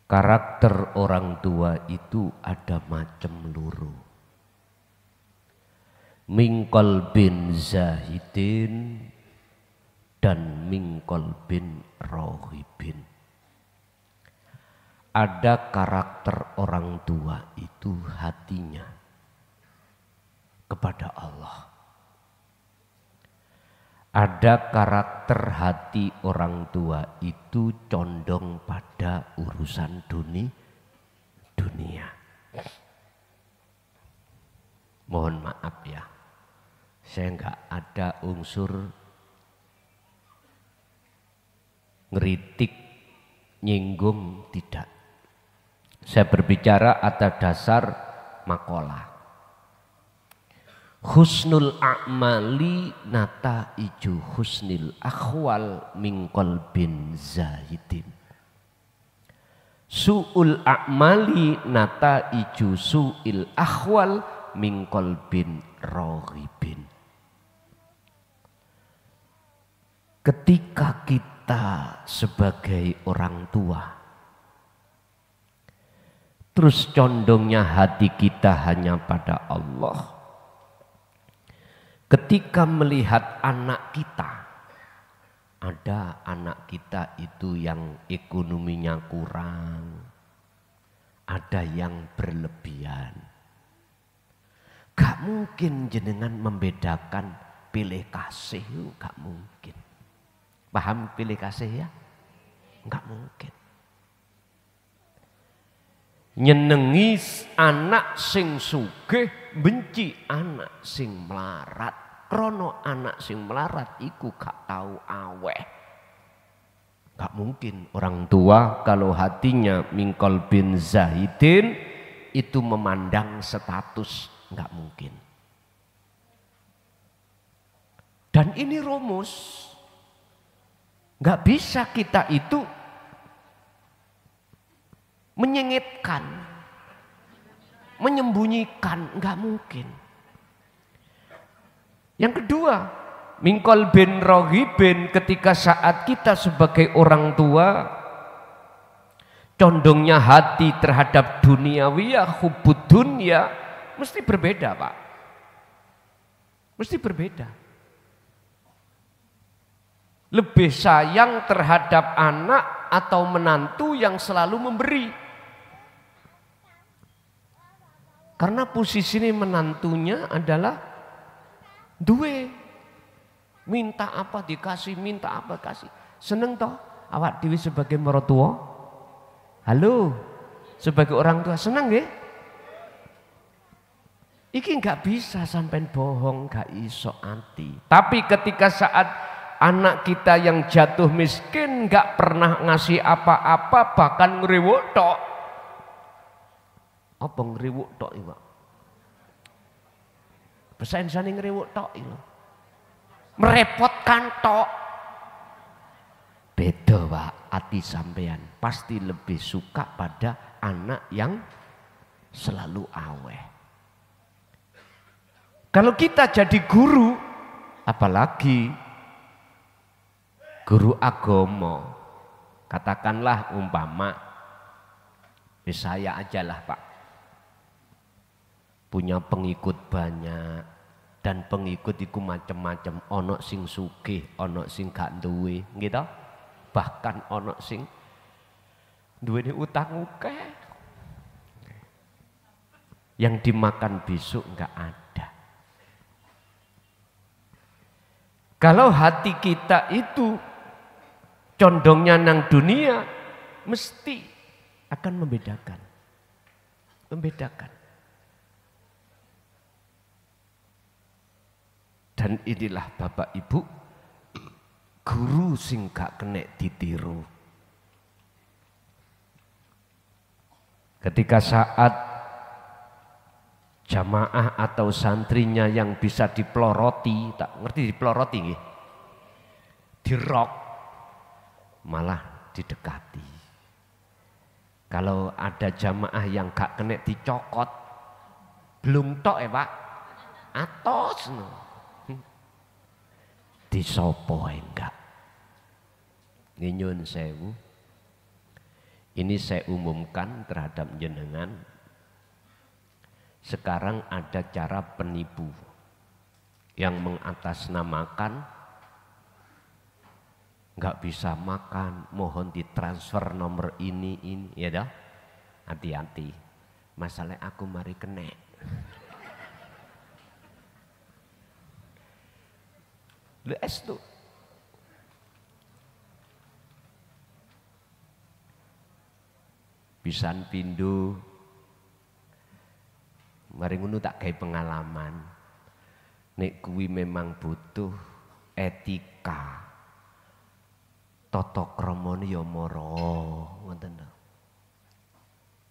Karakter orang tua itu ada macam luru. Mingkol bin zahidin dan min qalbin rohibin. Ada karakter orang tua itu hatinya kepada Allah. Ada karakter hati orang tua itu condong pada urusan dunia. Mohon maaf ya, saya enggak ada unsur ngeritik, nyinggung, tidak. Saya berbicara atas dasar makalah. Husnul a'mali nataiju husnil akhwal min qalbin zahidin. Su'ul a'mali nataiju su'il akhwal min qalbin rohibin. Ketika kita sebagai orang tua terus condongnya hati kita hanya pada Allah, ketika melihat anak kita, ada anak kita itu yang ekonominya kurang, ada yang berlebihan, gak mungkin jenengan membedakan pilih kasih, gak mungkin. Paham pilih kasih ya? Gak mungkin. Nyenengi anak sing sugih, benci anak sing melarat. Krono anak sing melarat iku gak tahu aweh. Gak mungkin orang tua kalau hatinya mingkol bin zahidin itu memandang status, gak mungkin. Dan ini rumus. Gak bisa kita itu menyengitkan, menyembunyikan, enggak mungkin. Yang kedua, mingkol bin rohibin, ketika saat kita sebagai orang tua condongnya hati terhadap duniawiyah, hubud dunia, mesti berbeda Pak. Mesti berbeda. Lebih sayang terhadap anak atau menantu yang selalu memberi. Karena posisi ini menantunya adalah duwe. Minta apa dikasih, minta apa kasih. Seneng toh awak dewi sebagai mertua? Halo, sebagai orang tua seneng nggih? Iki nggak bisa sampai bohong, nggak iso ati. Tapi ketika saat anak kita yang jatuh miskin nggak pernah ngasih apa-apa, bahkan ngriwuk tok. Apa ngriwuk tok iki, Pak? Pesan-pesan ngriwuk tok iki. Merepotkan tok. Beda Pak, hati sampean pasti lebih suka pada anak yang selalu aweh. Kalau kita jadi guru, apalagi guru agama, katakanlah umpama, saya ajalah Pak, punya pengikut banyak dan pengikut itu macam-macam, ono sing sugih, ono sing gak duwe, gitu. Bahkan ono sing duwe utang akeh, yang dimakan besok nggak ada. Kalau hati kita itu condongnya nang dunia, mesti akan membedakan. Dan inilah Bapak Ibu, guru sing gak kenek ditiru. Ketika saat jamaah atau santrinya yang bisa dipeloroti, tak ngerti dipeloroti nggih? Dirok, malah didekati. Kalau ada jamaah yang gak kena dicokot, belum tok ya Pak, atos no. Disopo enggak. Nyun sewu. Ini saya umumkan terhadap jenengan. Sekarang ada cara penipu yang mengatasnamakan nggak bisa makan, mohon ditransfer nomor ini, ya dah. Hati-hati, masalah aku mari kena. Les tuh. Pisan pindu, mari ngono tak gawe pengalaman. Nek kuwi memang butuh etika, tata kramane ya mara, ngoten lho.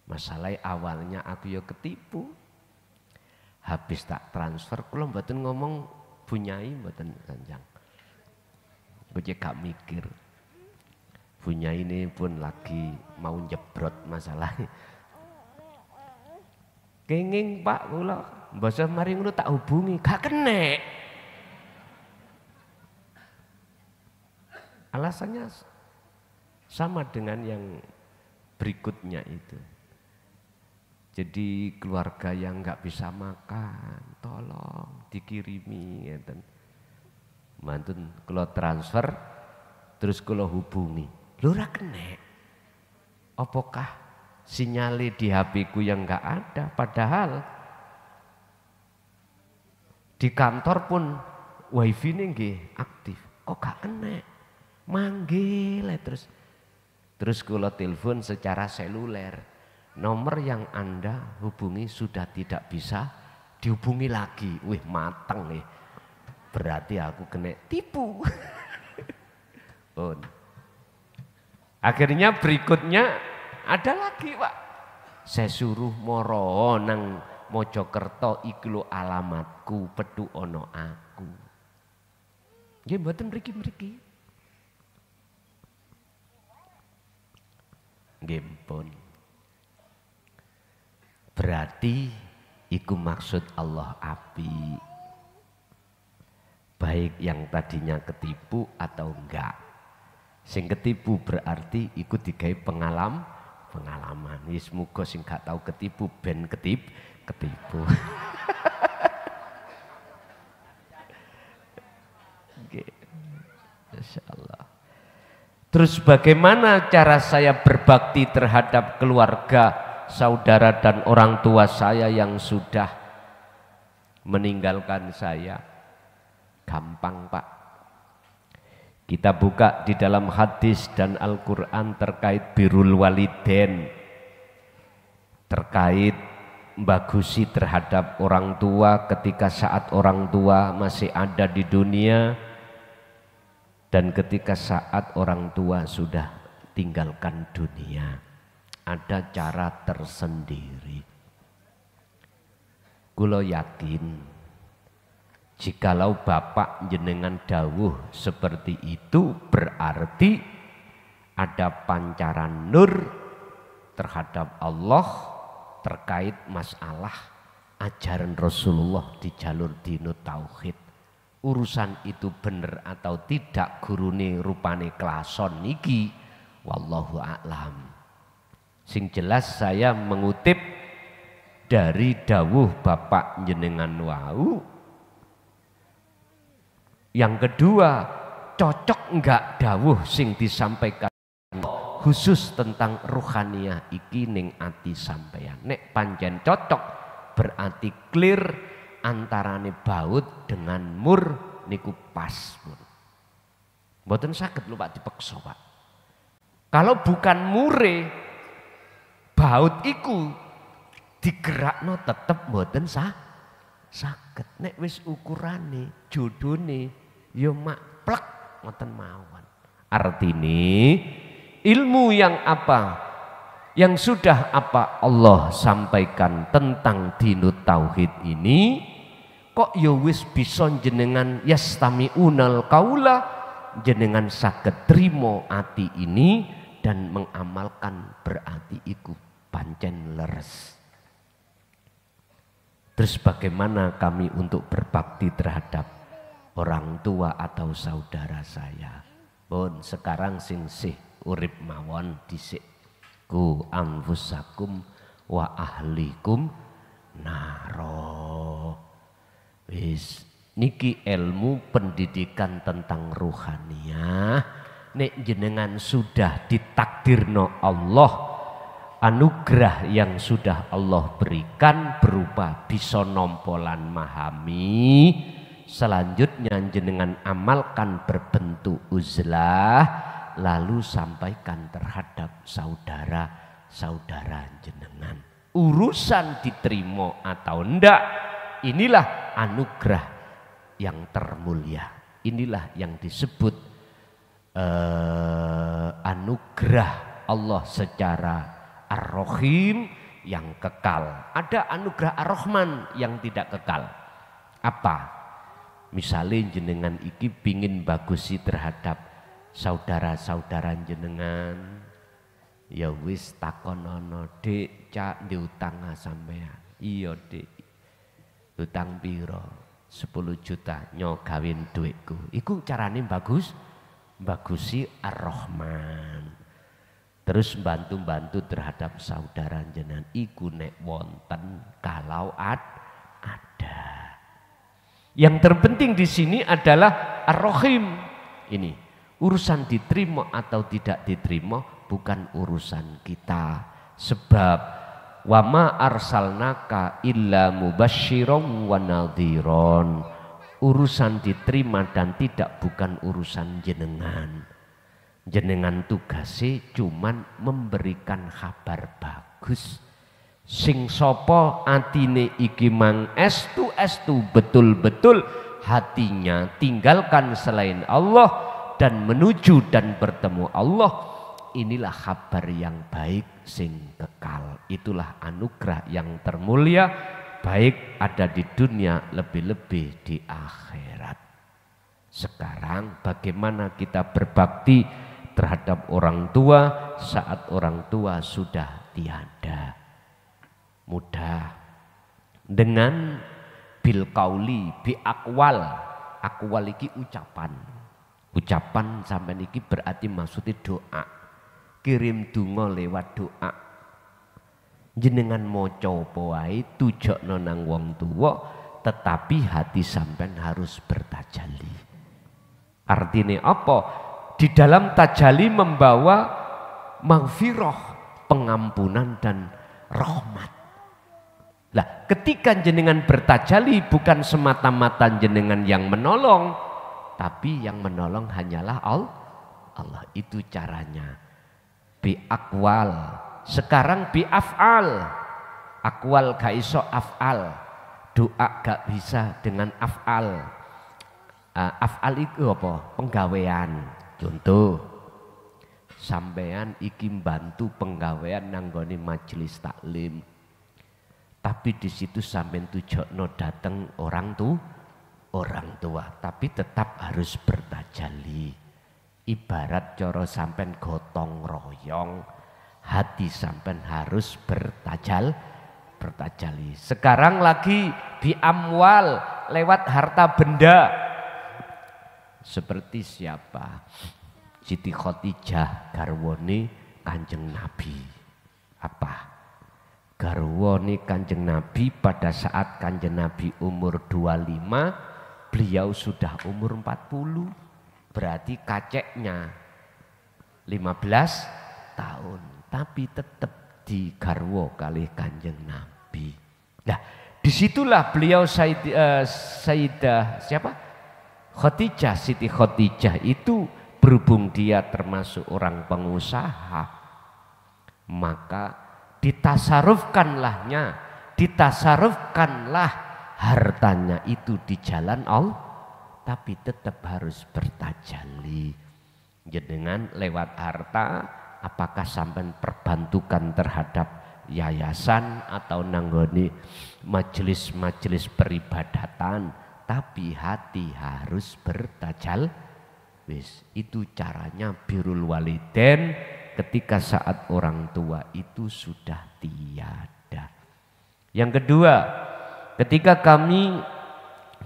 Masalah awalnya aku ya ketipu. Habis tak transfer, kula mboten ngomong bunyai mboten Kanjeng. Kuwi gak mikir. Bunyai ini pun lagi mau njebrot masalah. Kenging Pak kula, mbasa mari ngono tak hubungi, gak kenek. Alasannya sama dengan yang berikutnya itu. Jadi keluarga yang nggak bisa makan, tolong dikirimi, ngeten. Mantun kalau transfer, terus kalau hubungi, lho ora kenek. Apakah sinyale di HP ku yang nggak ada? Padahal di kantor pun wifi ini nggih aktif. Kok gak kenek? Manggil terus kalau telepon secara seluler, nomor yang Anda hubungi sudah tidak bisa dihubungi lagi. Wih, mateng nih. Berarti aku kena tipu. Akhirnya berikutnya ada lagi, Pak. Saya suruh moro nang Mojokerto iki lho alamatku, pedu ono aku. Nggih mboten mriki-mriki. Nggih pun. Berarti iku maksud Allah api. Baik yang tadinya ketipu atau enggak. Sing ketipu berarti ikut digawe pengalaman. Wis muga sing gak tau ketipu ben ketipu. Insyaallah. Terus bagaimana cara saya berbakti terhadap keluarga, saudara dan orang tua saya yang sudah meninggalkan saya? Gampang, Pak. Kita buka di dalam hadis dan Al-Quran terkait birrul walidain, terkait bagusi terhadap orang tua ketika saat orang tua masih ada di dunia dan ketika saat orang tua sudah tinggalkan dunia. Ada cara tersendiri. Kulo yakin jikalau Bapak jenengan dawuh seperti itu berarti ada pancaran nur terhadap Allah terkait masalah ajaran Rasulullah di jalur dinut tauhid. Urusan itu bener atau tidak gurune rupane klason niki wallahu a'lam. Sing jelas saya mengutip dari dawuh Bapak jenengan wau. Yang kedua, cocok enggak dawuh sing disampaikan khusus tentang ruhaniyah iki ning ati sampeyan. Nek pancen cocok berarti clear antarane baut dengan mur niku pas pun. Mboten saged lho Pak dipeksa, Pak. Kalau bukan mure baut iku digerakno tetep mboten saged. Nek wis ukurane jodone ya mak plek ngoten mawon. Artine ilmu yang apa? Yang sudah apa Allah sampaikan tentang dinut tauhid ini kok ya wis bisa jenengan yastami'unal qaula, jenengan saged trimo ati ini dan mengamalkan berarti iku pancen leres. Terus bagaimana kami untuk berbakti terhadap orang tua atau saudara saya? Pun sekarang sing sih urip mawon dhisik ku anfusakum wa ahlikum naro. Wis niki ilmu pendidikan tentang ruhaniyah nek jenengan sudah ditakdirno Allah, anugerah yang sudah Allah berikan berupa bisa nompolan memahami, selanjutnya jenengan amalkan berbentuk uzlah, lalu sampaikan terhadap saudara-saudara jenengan. Urusan diterima atau enggak, inilah anugerah yang termulia. Inilah yang disebut anugerah Allah secara Ar-Rahim yang kekal. Ada anugerah Ar-Rahman yang tidak kekal. Apa? Misalnya jenengan iki pingin bagusi terhadap saudara-saudara jenengan, ya wis takonono, Dek, cak diutang sampean. Iya, Dek. Utang piro? 10 juta nyo gawin duitku. Iku carane bagusi Ar-Rahman. Terus bantu-bantu terhadap saudara jenengan iku nek wonten kalau ada. Yang terpenting di sini adalah Ar-Rahim. Ini urusan diterima atau tidak diterima bukan urusan kita. Sebab wa ma arsalnaka illa mubasysyiran wa nadhiran. Urusan diterima dan tidak bukan urusan jenengan. Jenengan tugasnya cuman memberikan kabar bagus. Sing sopo atine iki mang estu betul-betul hatinya tinggalkan selain Allah dan menuju dan bertemu Allah. Inilah kabar yang baik sing kekal. Itulah anugerah yang termulia, baik ada di dunia lebih-lebih di akhirat. Sekarang bagaimana kita berbakti terhadap orang tua saat orang tua sudah tiada? Mudah, dengan bil qauli, bi akwal. Akwal iki ucapan. Ucapan sampean iki berarti maksudnya doa. Kirim donga lewat doa. Jenengan maca apa wae tujakno nang wong tuwa, tetapi hati sampean harus bertajalli. Artinya apa? Di dalam tajalli membawa maghfirah, pengampunan dan rahmat. Lah, ketika jenengan bertajalli bukan semata-mata jenengan yang menolong, tapi yang menolong hanyalah Allah. Itu caranya. Bi akwal. Sekarang bi af'al. Akwal gak iso af'al. Doa gak bisa dengan af'al. Af'al itu apa? Penggawean. Contoh, sampean iki bantu penggawean nanggone majelis taklim. Tapi di situ sampean tujakno dateng orang tua, tapi tetap harus bertajalli. Ibarat coro sampean gotong royong, hati sampean harus bertajalli. Sekarang lagi di amwal, lewat harta benda. Seperti siapa? Siti Khadijah garwane Kanjeng Nabi. Apa? Garwane Kanjeng Nabi pada saat Kanjeng Nabi umur 25, beliau sudah umur 40. Berarti kaceknya 15 tahun. Tapi tetap digarwo kali Kanjeng Nabi. Nah, disitulah beliau Sayyidah siapa? Khadijah, Siti Khadijah itu berhubung dia termasuk orang pengusaha, maka ditasarufkanlah hartanya itu di jalan Allah, tapi tetap harus bertajalli. Jenengan lewat harta, apakah sampai perbantukan terhadap yayasan atau nanggoni majelis-majelis peribadatan, tapi hati harus bertajal. Wis, itu caranya birrul walidain ketika saat orang tua itu sudah tiada. Yang kedua, ketika kami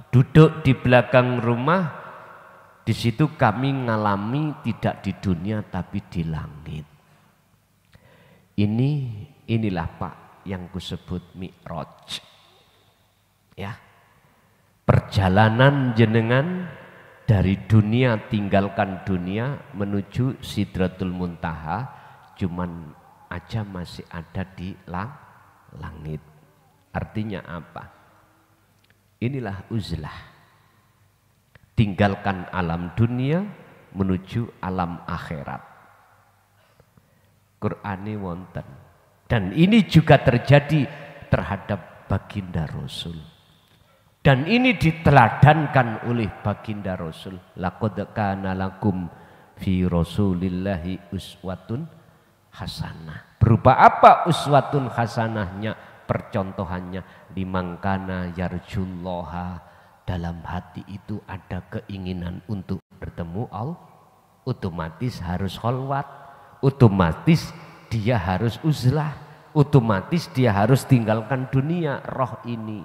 duduk di belakang rumah, di situ kami ngalami tidak di dunia tapi di langit. Inilah Pak yang kusebut Mi'raj. Ya. Perjalanan jenengan dari dunia, tinggalkan dunia menuju Sidratul Muntaha, cuman aja masih ada di langit. Artinya apa? Inilah uzlah. Tinggalkan alam dunia menuju alam akhirat. Qur'ani wonten. Dan ini juga terjadi terhadap baginda Rasul. Dan ini diteladankan oleh baginda Rasul. Laqad kana lakum fi Rasulillahi uswatun hasanah. Berupa apa uswatun hasanahnya? Percontohannya, liman kana yarjullaha, dalam hati itu ada keinginan untuk bertemu Allah, otomatis harus kholwat, otomatis dia harus uzlah, otomatis dia harus tinggalkan dunia roh ini.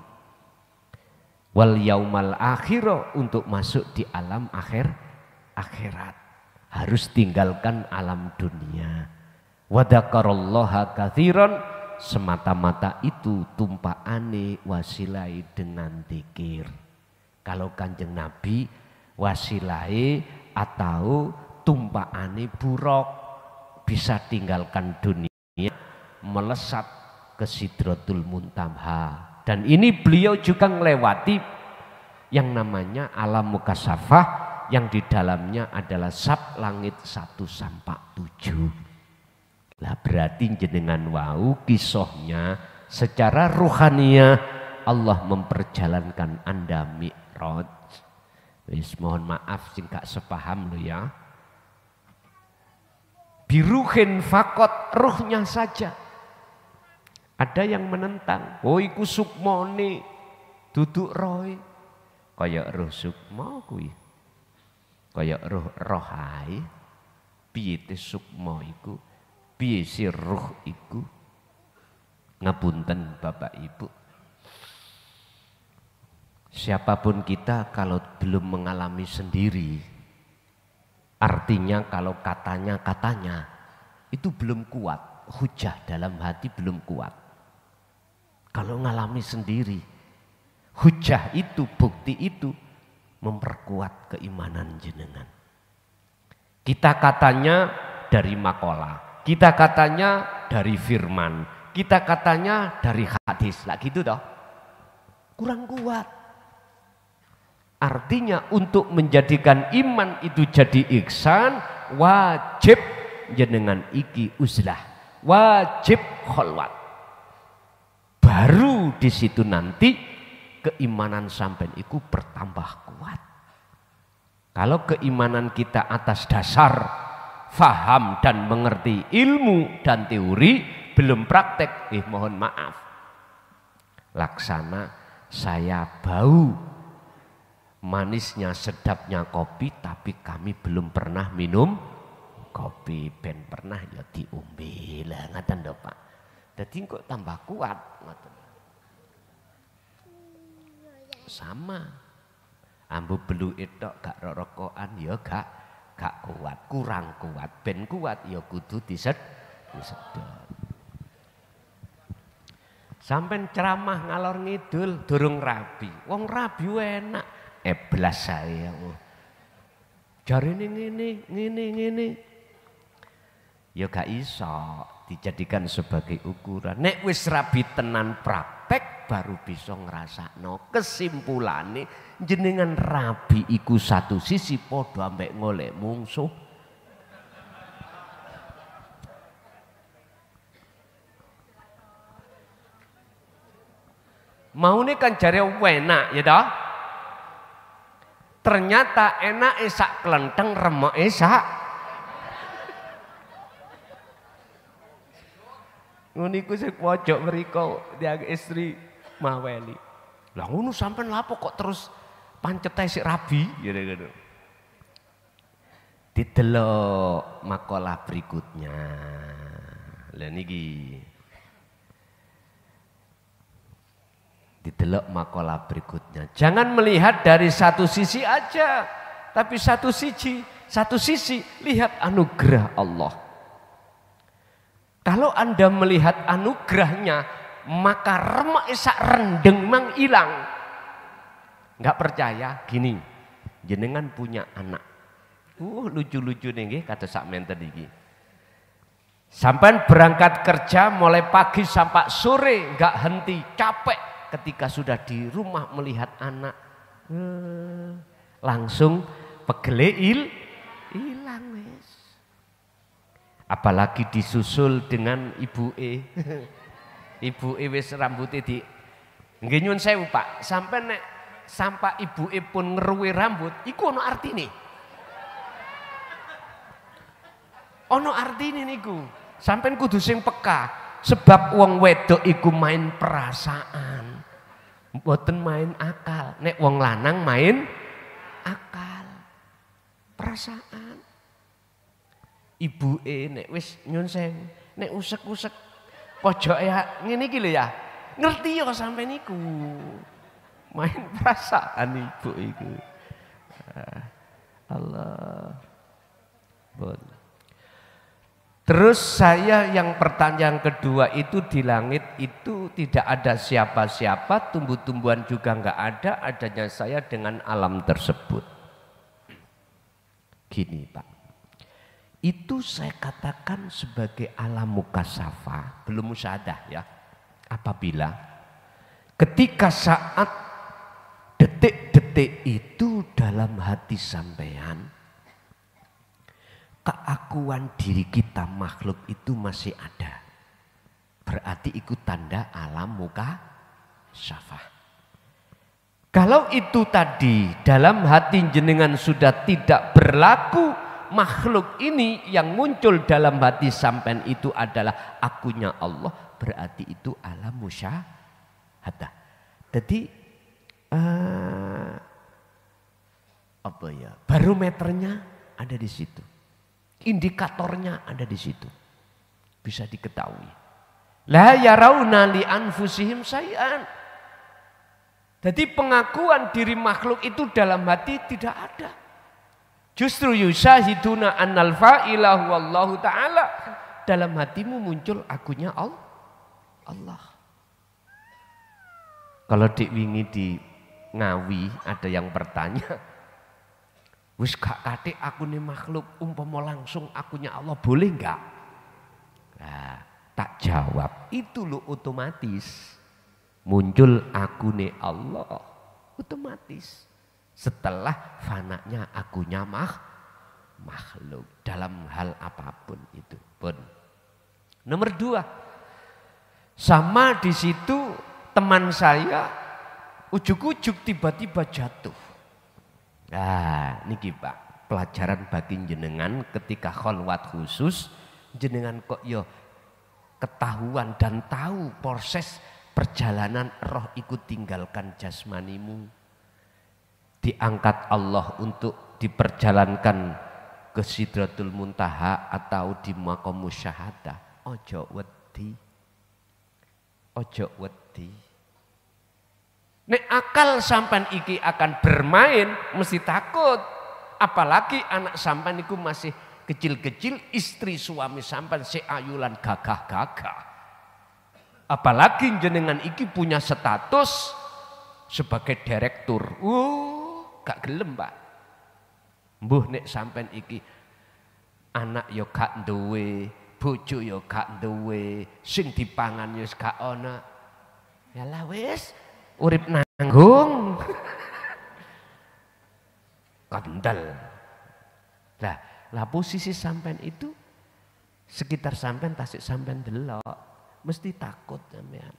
Wal yaumal akhirah, untuk masuk di alam akhirat harus tinggalkan alam dunia. Wadakarallaha katsiran, semata-mata itu tumpaane wasilai dengan zikir. Kalau Kanjeng Nabi wasilai atau tumpaane buruk, bisa tinggalkan dunia melesat ke Sidratul Muntaha. Dan ini beliau juga melewati yang namanya alam mukasyafah, yang di dalamnya adalah sab langit 1 sampai 7. Lah berarti jenengan wau kisahnya secara ruhaniyah Allah memperjalankan Anda mi'raj. Wis mohon maaf sing gak sepaham lo ya. Biruhin fakot, ruhnya saja. Ada yang menentang, oh iku sukmone duduk roy. Kayak roh sukma kuwi. Kayak roh rohai. Piye te sukma iku? Piye si ruh iku? Ngapunten Bapak Ibu. Siapapun kita kalau belum mengalami sendiri, artinya kalau katanya itu belum kuat, hujah dalam hati belum kuat. Kalau ngalami sendiri, hujah itu, bukti itu memperkuat keimanan jenengan. Kita katanya dari makalah, kita katanya dari firman, kita katanya dari hadis, lah gitu toh. Kurang kuat. Artinya untuk menjadikan iman itu jadi ihsan, wajib jenengan iki uzlah, wajib kholwat. Baru di situ nanti keimanan sampean iku bertambah kuat. Kalau keimanan kita atas dasar faham dan mengerti ilmu dan teori, belum praktek, mohon maaf. Laksana saya bau manisnya sedapnya kopi, tapi kami belum pernah minum kopi. Ben pernah ya diombe lah, ngaten lho Pak. Dadi kok tambah kuat ngoten. Sama. Ambu beluke tok gak rokokan ya gak kuat, kurang kuat. Ben kuat ya kudu disedot. Sampai ceramah ngalor ngidul durung rabi. Wong rabi enak. Eblas saya. Jarine ngene. Ya gak iso dijadikan sebagai ukuran. Nek wis rabi tenan praktek baru bisa ngrasakno. Kesimpulane jenengan rabi iku satu sisi padha ambek golek mungsuh. Maune kan jare enak ya toh? Ternyata enak sak kelenteng, remuk sak. Nguniku sing pojok mriko diang istri maweli. Lah ngono sampean lapo kok terus pancete sik rabi gitu. Didelok makalah berikutnya. Lah niki. Didelok makalah berikutnya. Jangan melihat dari satu sisi aja, tapi satu sisi lihat anugerah Allah. Kalau Anda melihat anugerahnya, maka remak sak rendeng mang ilang. Enggak percaya? Gini, jenengan punya anak. Lucu-lucu nih kata sak menten iki. Sampai berangkat kerja mulai pagi sampai sore nggak henti, capek ketika sudah di rumah melihat anak. Langsung pegele hilang wes. Apalagi disusul dengan ibu ibu wis rambutnya di nggih nyuwun sewu Pak, sampai ibu pun ngeruwe rambut iku ono artine. Ono artine niku. Sampeyan kudu sing peka, sebab wong wedok iku main perasaan, mboten main akal. Nek wong lanang main akal, perasaan. Ibuke nek wis nyun sewu, nek usek-usek pojoke ngene iki lho ya, ngerti ya sampeyan niku. Main perasaan ibu iku. Allah. Bon. Terus saya yang pertanyaan kedua itu di langit itu tidak ada siapa-siapa, tumbuh-tumbuhan juga enggak ada, adanya saya dengan alam tersebut. Gini Pak, itu saya katakan sebagai alam mukasyafah, belum musyahadah ya. Apabila ketika saat detik-detik itu dalam hati sampean, keakuan diri kita makhluk itu masih ada. Berarti ikut tanda alam muka syafah. Kalau itu tadi dalam hati jenengan sudah tidak berlaku, makhluk ini yang muncul dalam hati sampean itu adalah akunya Allah, berarti itu alam musyahadah. Jadi apa ya? Barometernya ada di situ. Indikatornya ada di situ. Bisa diketahui. La yarawna li anfusihim syai'an. Jadi pengakuan diri makhluk itu dalam hati tidak ada. Justru yusahiduna annal fa'ilahu wallahu ta'ala. Dalam hatimu muncul akunya Allah. Kalau dik wingi di Ngawi ada yang bertanya, wis gak katik aku nih makhluk, umpama langsung akunya Allah, boleh enggak? Nah, tak jawab, itu lo otomatis muncul aku nih Allah, otomatis setelah fananya akunya makhluk dalam hal apapun itu pun. Nomor 2, sama di situ teman saya ujuk-ujuk tiba-tiba jatuh. Nah, niki Pak, pelajaran bagi jenengan ketika kholwat khusus, jenengan kok yo ketahuan dan tahu proses perjalanan roh ikut tinggalkan jasmanimu. Diangkat Allah untuk diperjalankan ke Sidratul Muntaha atau di maqam musyahadah. Ojo wedi. Ojo wedi. Nek akal sampan iki akan bermain mesti takut. Apalagi anak sampan iku masih kecil-kecil, istri suami sampan seayulan gagah-gagah. Apalagi jenengan iki punya status sebagai direktur. Gak gelem Pak. Mbuh nek sampan iki anak yo gak duwe, bojo yo gak duwe, sing dipangan yo gak ana. Yalah wis urip nanggung. Kandel. Lah posisi sampean itu sekitar sampean tasik sampean delok mesti takut sampean.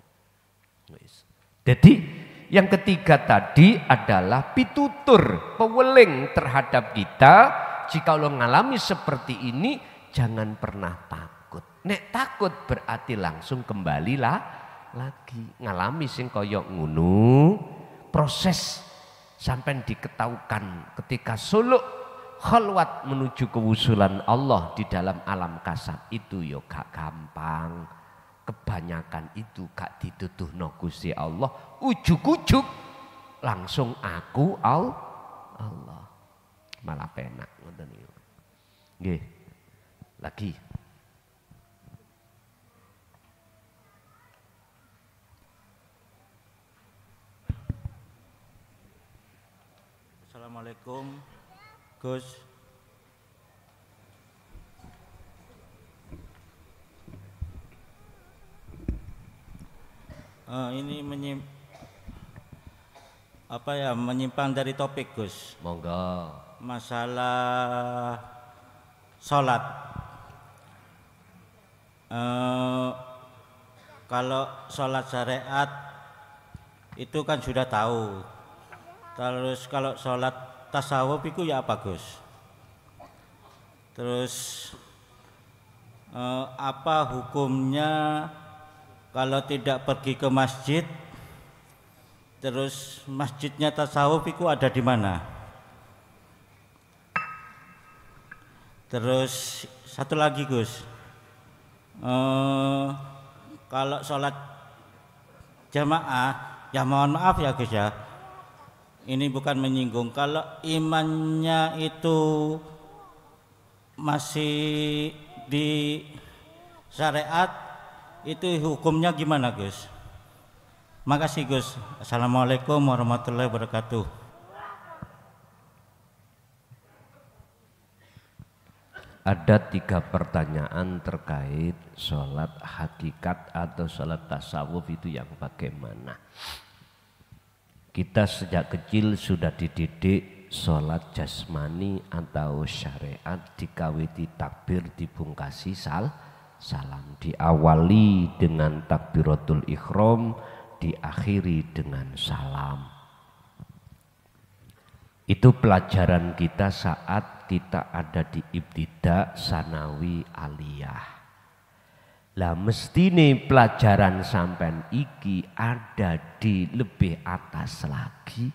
Jadi yang ketiga tadi adalah pitutur, peweling terhadap kita. Jika lo ngalami seperti ini jangan pernah takut. Nek takut berarti langsung kembalilah lagi ngalami sing koyok ngunu, proses sampai diketahukan ketika suluk khalwat menuju kewusulan Allah di dalam alam kasat itu yo gak gampang. Kebanyakan itu gak dituduhno Gusti Allah, ujuk-ujuk langsung aku Allah. Malah penak ngoten niku. Nggih. Lagi Assalamualaikum Gus. Ini menyimpang dari topik, Gus. Monggo. Masalah sholat. Kalau sholat syariat itu kan sudah tahu. Terus kalau sholat tasawuf itu ya apa, Gus? Terus apa hukumnya kalau tidak pergi ke masjid, terus masjidnya tasawuf itu ada di mana? Terus satu lagi, Gus, kalau sholat jamaah, ya mohon maaf ya Gus ya, ini bukan menyinggung, kalau imannya itu masih di syariat, itu hukumnya gimana, Gus? Makasih, Gus. Assalamualaikum warahmatullahi wabarakatuh. Ada 3 pertanyaan terkait sholat hakikat atau sholat tasawuf itu yang bagaimana. Kita sejak kecil sudah dididik sholat jasmani atau syariat, dikawiti takbir, dibungkasi salam, diawali dengan takbiratul ihram, diakhiri dengan salam. Itu pelajaran kita saat kita ada di ibtidah, sanawi, aliyah. Lah mestine pelajaran sampean iki ada di lebih atas lagi,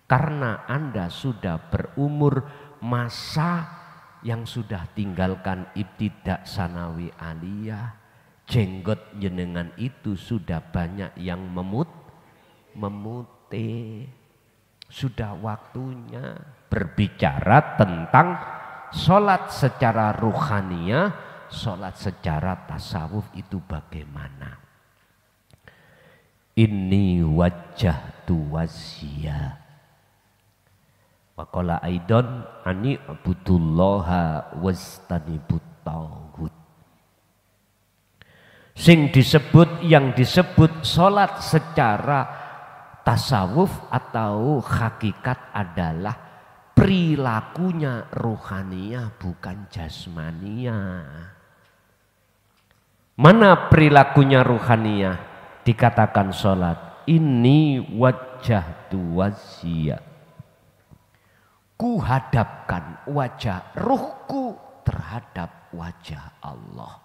karena Anda sudah berumur masa yang sudah tinggalkan ibtidah, sanawi, aliyah. Jenggot jenengan itu sudah banyak yang memutih. Sudah waktunya berbicara tentang sholat secara ruhaniyah, sholat secara tasawuf itu bagaimana. Inni wajjahtu wajhiya wa qala aidan ani abudullaha wastanibut tauhid. Yang disebut sholat secara tasawuf atau hakikat adalah perilakunya ruhaniyah, bukan jasmaniyah. Mana perilakunya ruhaniyah? Dikatakan sholat, ini wajjahtu wajhiya. Ku hadapkan wajah ruhku terhadap wajah Allah.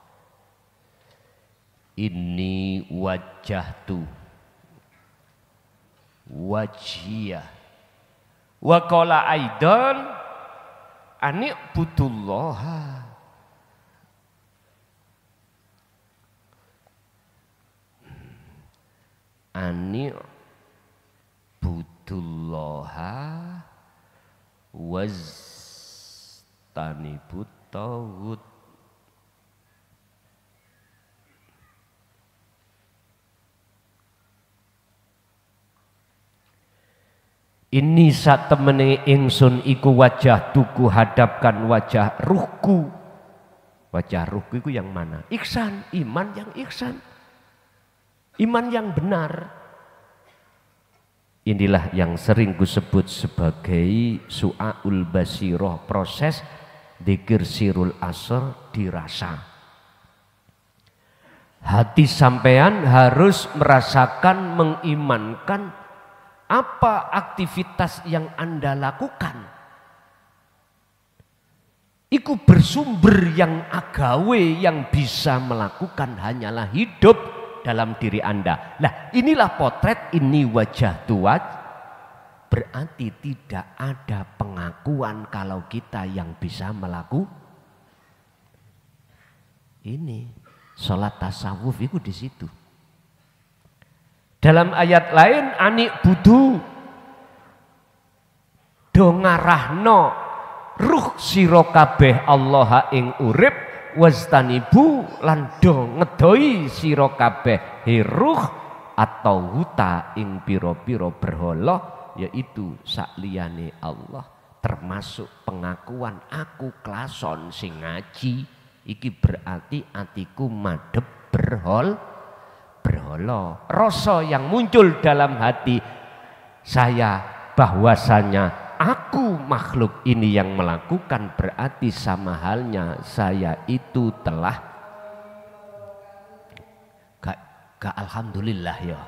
Ini wajjahtu wajhiyah wa qala aidan ani budullaha ani budullaha wastanibut tauhid. Ini sak temene ingsun iku wajah tuku hadapkan wajah ruhku. Wajah ruhku itu yang mana? Ihsan, iman yang ihsan. Iman yang benar. Inilah yang sering kusebut sebagai su'aul basiroh, proses dzikir sirul asr dirasa. Hati sampean harus merasakan, mengimankan apa aktivitas yang Anda lakukan. Iku bersumber yang agawe yang bisa melakukan hanyalah hidup dalam diri Anda. Nah inilah potret, ini wajah tuaj. Berarti tidak ada pengakuan kalau kita yang bisa melakukan. Ini sholat tasawuf itu di situ. Dalam ayat lain anik budu do ngarahno ruh sira kabeh Allah ing urip wastanibu lan do ngedoi sira kabeh ruh atau huta ing pira-pira berhala, yaitu sakliyane Allah. termasuk pengakuan aku klason sing ngaji, iki berarti atiku madhep berhala. Rasa yang muncul dalam hati saya bahwasanya aku makhluk ini yang melakukan, berarti sama halnya saya itu telah gak alhamdulillah ya.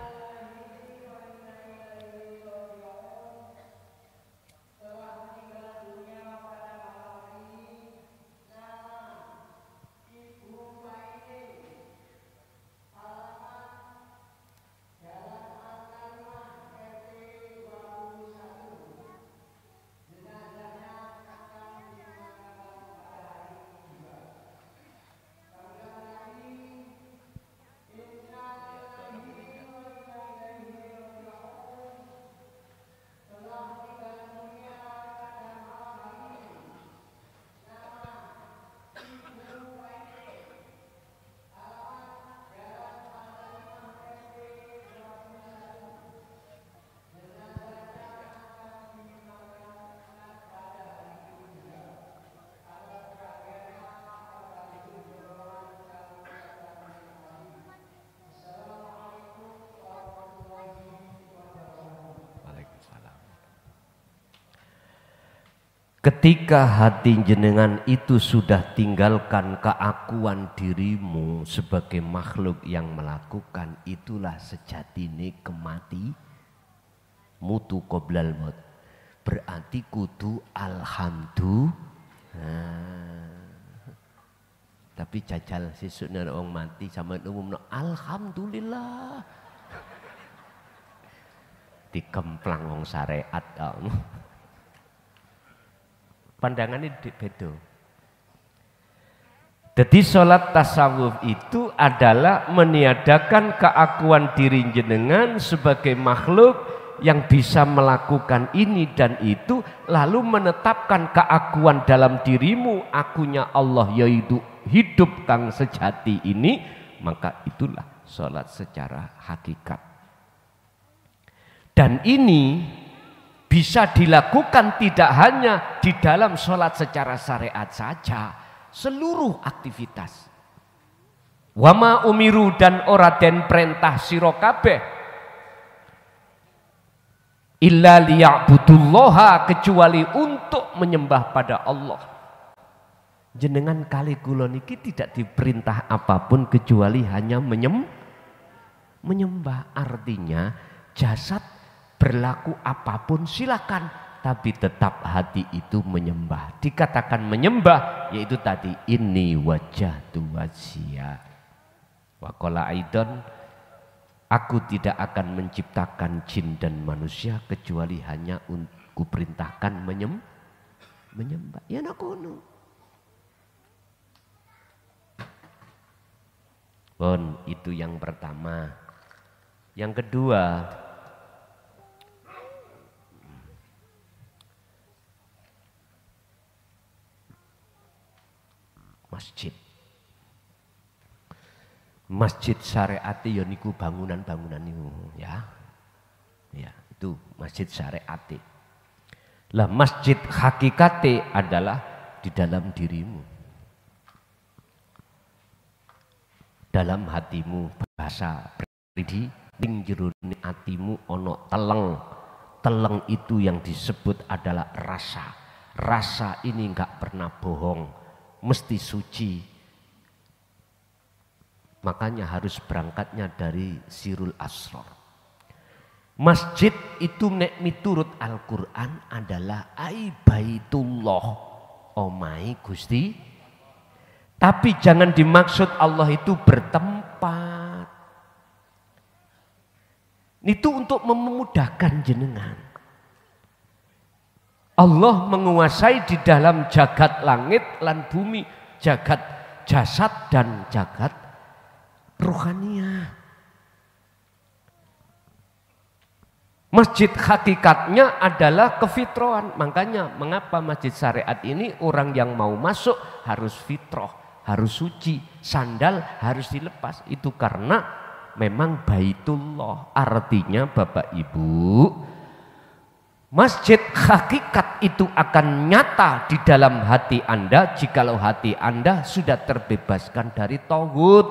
Ketika hati jenengan itu sudah tinggalkan keakuan dirimu sebagai makhluk yang melakukan, itulah sejatine kemati mutu qoblal maut. Berarti kudu alhamdulillah. Tapi jajal sesuk nek wong mati sama umumno alhamdulillah. Dikemplang wong syariat kamu. Pandangannya beda. Jadi sholat tasawuf itu adalah meniadakan keakuan diri jenengan sebagai makhluk yang bisa melakukan ini dan itu, lalu menetapkan keakuan dalam dirimu, akunya Allah yaitu hidup kang sejati ini, maka itulah sholat secara hakikat. Dan ini bisa dilakukan tidak hanya di dalam sholat secara syariat saja, seluruh aktivitas. Wama umiru dan ora den perintah sira kabeh illa liya'budullaha, kecuali untuk menyembah pada Allah. Jenengan kali kula niki tidak diperintah apapun kecuali hanya menyembah. Artinya jasad berlaku apapun silakan, tapi tetap hati itu menyembah. Dikatakan menyembah yaitu tadi ini wajah wajhiya. Wa qala aidan, aku tidak akan menciptakan jin dan manusia kecuali hanya untuk perintahkan menyembah. Ya nakono. Bon, itu yang pertama. Yang kedua, masjid syariat ya niku bangunan-bangunan niku ya. Ya, itu masjid syariat. Lah masjid hakikate adalah di dalam dirimu. Dalam hatimu, bahasa pribadi ning jerone atimu ono teleng. Teleng itu yang disebut adalah rasa. Rasa ini enggak pernah bohong, mesti suci. Makanya harus berangkatnya dari Sirul Asrar. Masjid itu nek miturut Al-Quran adalah Baitullah, omai Gusti. Tapi jangan dimaksud Allah itu bertempat. Itu untuk memudahkan jenengan. Allah menguasai di dalam jagat langit lan bumi, jagat jasad dan jagat rohania. Masjid hakikatnya adalah kefitrohan. Makanya mengapa masjid syariat ini orang yang mau masuk harus fitroh, harus suci, sandal harus dilepas. Itu karena memang Baitullah. Artinya Bapak Ibu, Masjid hakikat itu akan nyata di dalam hati Anda jikalau hati Anda sudah terbebaskan dari tauhid.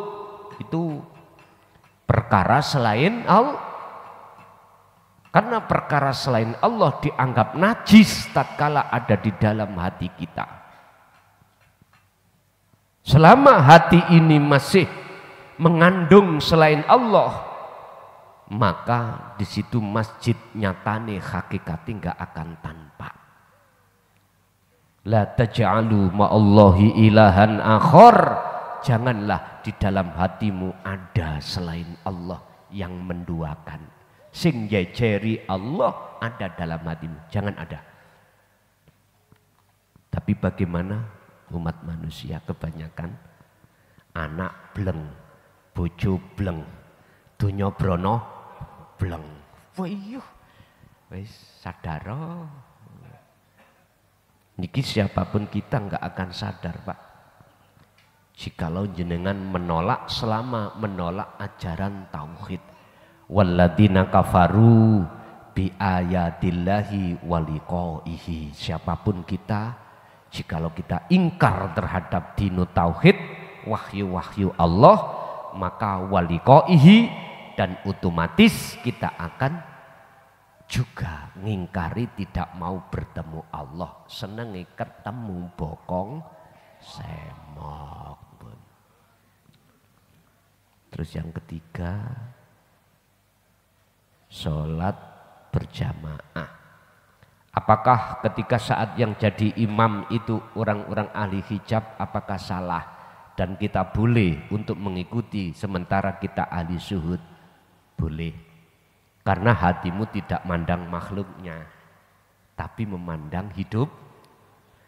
Itu perkara selain Allah. Karena perkara selain Allah dianggap najis tatkala ada di dalam hati kita. Selama hati ini masih mengandung selain Allah, maka di situ masjid nyatane hakikati nggak akan tampak. La taj'alu ma'allahi ilahan akhar. Janganlah di dalam hatimu ada selain Allah yang menduakan. Sing jejeri Allah ada dalam hatimu, jangan ada. Tapi bagaimana umat manusia kebanyakan anak bleng, bojo bleng, dunya brono bleng. Wayuh, wis sadar. Niki siapapun kita nggak akan sadar, Pak. Jikalau jenengan menolak selama menolak ajaran tauhid. Walladzina kafaru bi ayatillahi waliqaihi. Siapapun kita, jikalau kita ingkar terhadap dinu tauhid, wahyu-wahyu Allah, maka waliqaihi, dan otomatis kita akan juga ngingkari tidak mau bertemu Allah. Senengi ketemu bokong semok. Terus yang ketiga, sholat berjamaah. Apakah ketika saat yang jadi imam itu orang-orang ahli hijab, apakah salah? Dan kita boleh untuk mengikuti sementara kita ahli syuhud? Boleh. Karena hatimu tidak mandang makhluknya, tapi memandang hidup.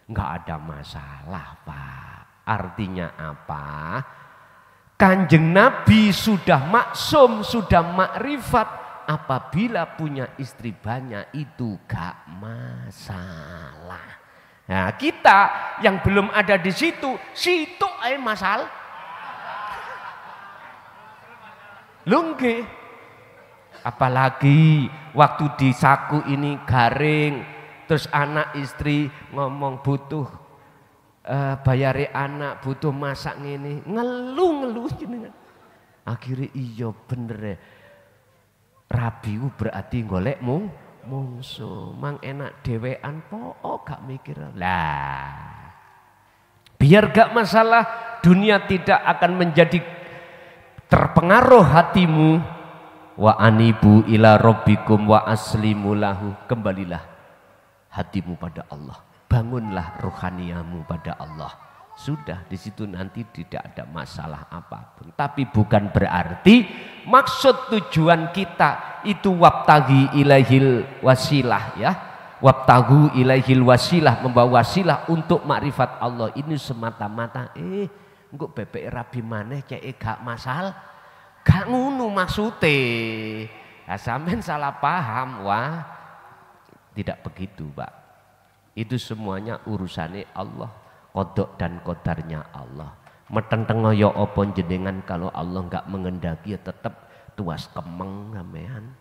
Nggak ada masalah, Pak. Artinya apa? Kanjeng Nabi sudah maksum, sudah makrifat. Apabila punya istri banyak itu gak masalah. Nah, kita yang belum ada di situ masalah. Lungge. Apalagi waktu di saku ini garing, terus anak istri ngomong butuh bayari anak, butuh masak ngene, ngeluh jenengan. Akhirnya iya bener ya. Rabiu berarti golek mungsuh. Mang enak dewean po gak mikir. Lah. Biar gak masalah, dunia tidak akan menjadi terpengaruh hatimu. Wa anibu ila rabbikum wa aslimu lahu. Kembalilah hatimu pada Allah. Bangunlah rohaniamu pada Allah. Sudah di situ nanti tidak ada masalah apapun. Tapi bukan berarti maksud tujuan kita itu wabtaghi ilaihil wasilah ya. Wabtaghu ilaihil wasilah, membawa wasilah untuk makrifat Allah. Ini semata-mata engko bebek rabi maneh cek gak masalah. Gak ngono maksude. Nah, sampean salah paham. Wah, tidak begitu, Pak. Itu semuanya urusannya Allah, kodok dan kodarnya Allah. Meteng-tengo ya apa jenengan, kalau Allah enggak mengendaki ya tetap tuas kemeng sampean.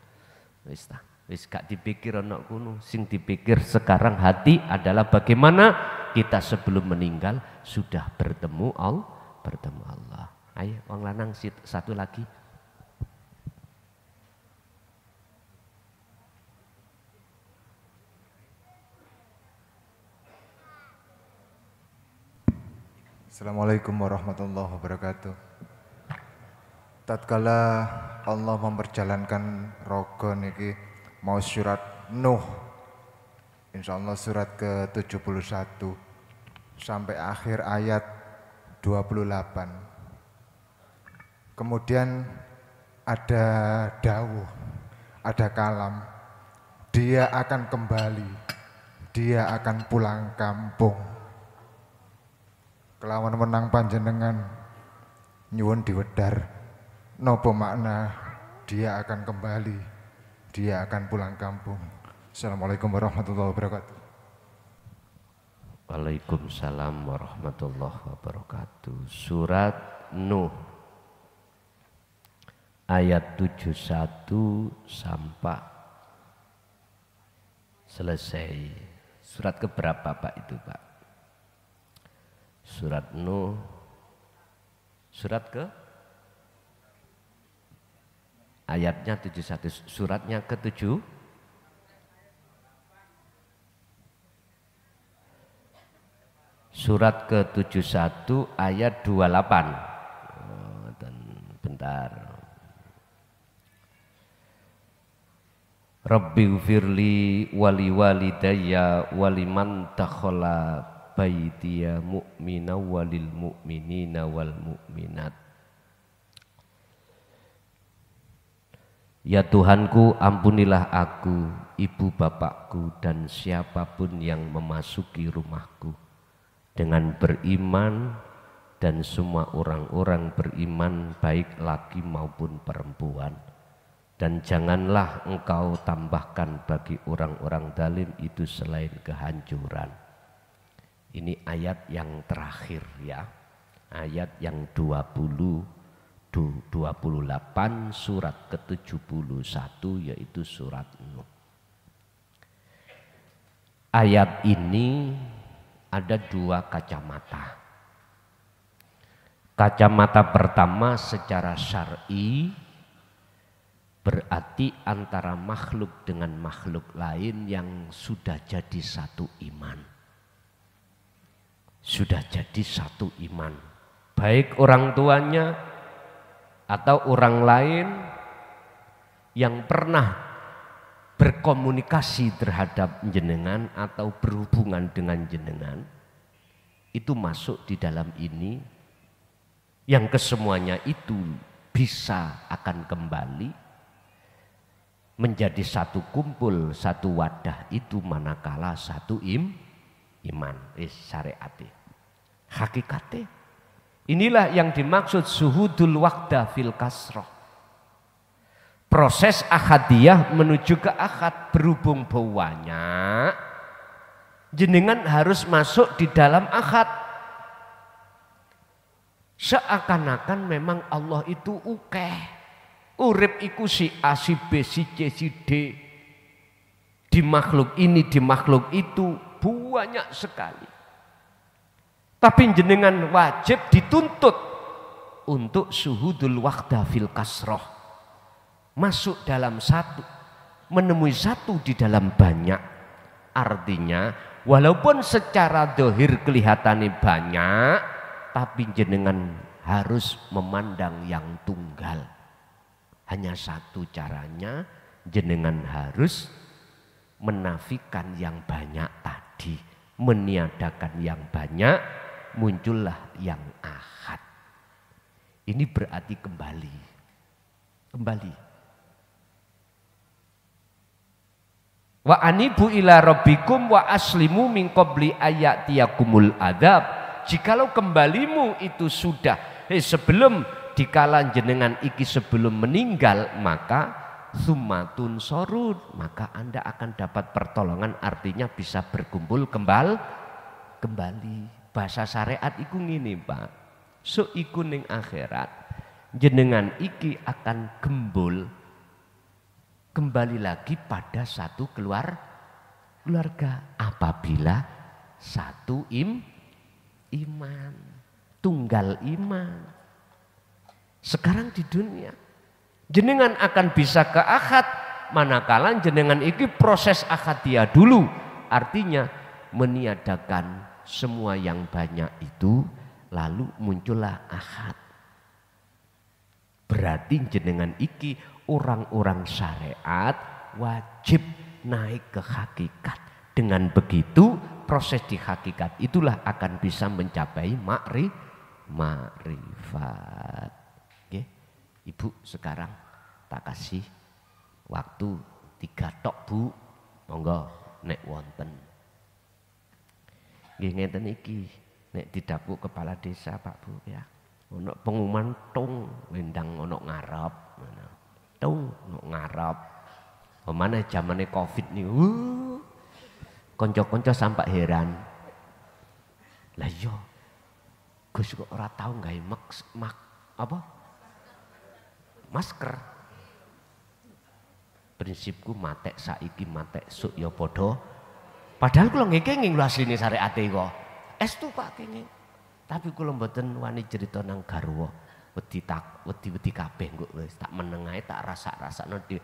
Wis gak dipikir ana kuno. Sing dipikir sekarang hati adalah bagaimana kita sebelum meninggal sudah bertemu Allah. Ayo wong lanang satu lagi. Assalamualaikum warahmatullahi wabarakatuh. Tatkala Allah memperjalankan rogo niki mau surat Nuh, insyaallah surat ke-71 sampai akhir ayat 28. Kemudian ada dawuh, ada kalam, dia akan kembali, dia akan pulang kampung. Kelawan menang panjenengan nyuwun diwedar nopo makna dia akan kembali, dia akan pulang kampung. Assalamualaikum warahmatullahi wabarakatuh. Waalaikumsalam warahmatullahi wabarakatuh. Surat Nuh ayat 71 sampai selesai. Surat keberapa Pak itu Pak? Surat Nuh. Surat ke? Ayatnya 71. Suratnya ke-7. Surat ke-71 ayat 28. Bentar. Rabbighfirli wali walidayya waliman takhala baitiya mu'mina walil mu'minina wal mu'minat. Ya Tuhanku, ampunilah aku, ibu bapakku dan siapapun yang memasuki rumahku dengan beriman dan semua orang-orang beriman baik laki maupun perempuan. Dan janganlah engkau tambahkan bagi orang-orang zalim itu selain kehancuran. Ini ayat yang terakhir ya. Ayat yang 28 surat ke-71 yaitu surat Nuh. Ayat ini ada dua kacamata. Kacamata pertama secara syar'i berarti antara makhluk dengan makhluk lain yang sudah jadi satu iman. Sudah jadi satu iman. Baik orang tuanya atau orang lain yang pernah berkomunikasi terhadap jenengan atau berhubungan dengan jenengan, itu masuk di dalam ini, yang kesemuanya itu bisa akan kembali menjadi satu kumpul, satu wadah itu manakala satu iman, syariatnya, hakikatnya. Inilah yang dimaksud suhudul waqda fil kasroh. Proses ahadiyah menuju ke ahad, berhubung bawahnya jenengan harus masuk di dalam ahad. Seakan-akan memang Allah itu ukeh. Urip iku si A, si B, si C, si D. Di makhluk ini, di makhluk itu banyak sekali. Tapi jenengan wajib dituntut untuk suhudul waqda fil kasroh. Masuk dalam satu, menemui satu di dalam banyak. Artinya walaupun secara dohir kelihatannya banyak, tapi jenengan harus memandang yang tunggal. Hanya satu caranya, jenengan harus menafikan yang banyak tadi, meniadakan yang banyak, muncullah yang ahad. Ini berarti kembali. Wa anibu ila rabbikum wa aslimu min qabli ayatiyakumul adzab. Jikalau kembalimu itu sudah sebelum dikala jenengan iki sebelum meninggal, maka summatun sorud, maka Anda akan dapat pertolongan, artinya bisa berkumpul kembali. Bahasa syariat iku ngene, Pak. So iku ning akhirat jenengan iki akan kembali lagi pada satu keluarga apabila satu iman, tunggal iman. Sekarang di dunia jenengan akan bisa ke akad manakala jenengan iki proses akadiyah dulu, artinya meniadakan semua yang banyak itu, lalu muncullah akad. Berarti jenengan iki orang-orang syariat wajib naik ke hakikat. Dengan begitu proses di hakikat itulah akan bisa mencapai makrifat. Ibu sekarang tak kasih waktu 3 tok Bu, monggo nek wonten. Nggih ngeten iki, nek didapuk kepala desa Pak Bu ya. Ono pengumuman tung wendang ono ngarep, tung ono ngarep. Pemane zamane Covid niku, kanca-kanca sampai heran. Lah iya, Gus kok ora tau gawe masker. Prinsipku matek saiki matek suk ya padha. Padahal kula nggih kenging lho asline syariate kok. Estu Pak kenging. Tapi kula mboten wani cerita nang garwa. Wedi kabeh kok wis tak meneng ae tak rasak-rasakno di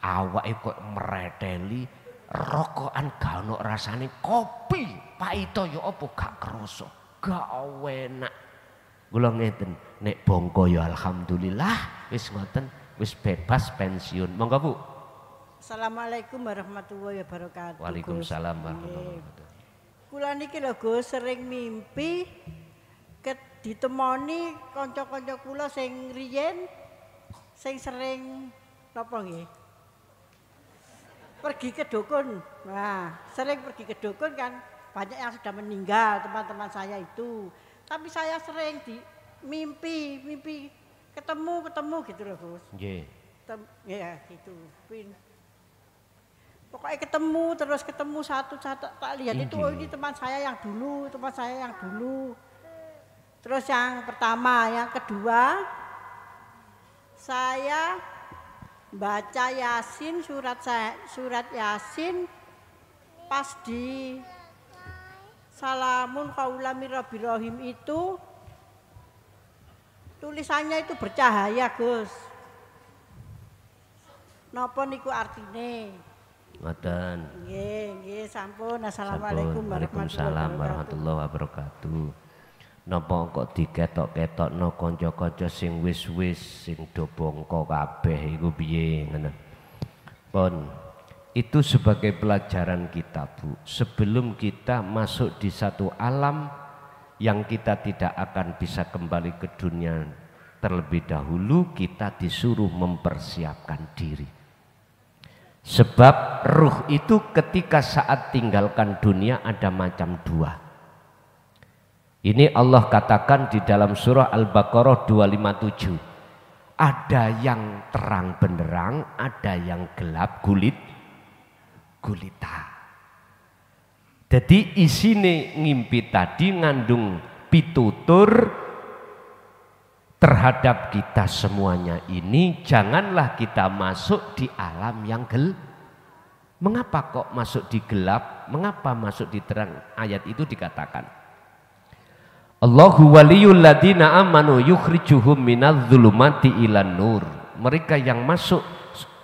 awake kok mreteli rokokan gak ono rasane kopi paito ya apa gak krasa gak enak. Kula ngeten nek bongko ya alhamdulillah wis ngoten wis bebas pensiun. Monggo Bu. Assalamualaikum warahmatullahi wabarakatuh. Waalaikumsalam warahmatullahi wabarakatuh. Kula niki lho Gus sering mimpi ditemoni kanca-kanca kula sing riyen sing sering napa nggih? Pergi ke dukun. Nah, sering pergi ke dukun kan banyak yang sudah meninggal teman-teman saya itu. Tapi saya sering mimpi ketemu gitu loh Gus. Nggih. Ya gitu. Pokoknya ketemu satu tak lihat itu oh ini teman saya yang dulu. Terus yang pertama, yang kedua saya baca Yasin surat Yasin pas di Salamun Qaulam mir Rabbir Rahim itu tulisannya itu bercahaya Gus. Napa niku artine? Ngoten. Nggih, sampun. Assalamualaikum warahmatullahi wabarakatuh. Napa kok diketok-ketokno kanca-kanca sing wis-wis sing do bongko kabeh iku piye ngono. Pun itu sebagai pelajaran kita Bu. Sebelum kita masuk di satu alam yang kita tidak akan bisa kembali ke dunia terlebih dahulu, kita disuruh mempersiapkan diri. Sebab ruh itu ketika saat tinggalkan dunia ada macam dua. Ini Allah katakan di dalam surah Al-Baqarah 257. Ada yang terang benderang, ada yang gelap gulita. Jadi isine ngimpi tadi ngandung pitutur terhadap kita semuanya ini. Janganlah kita masuk di alam yang gelap. Mengapa kok masuk di gelap? Mengapa masuk di terang? Ayat itu dikatakan Allahu waliyul ladina amanu yukhrijuhum minadh-dhulumati ilan nur. Mereka yang masuk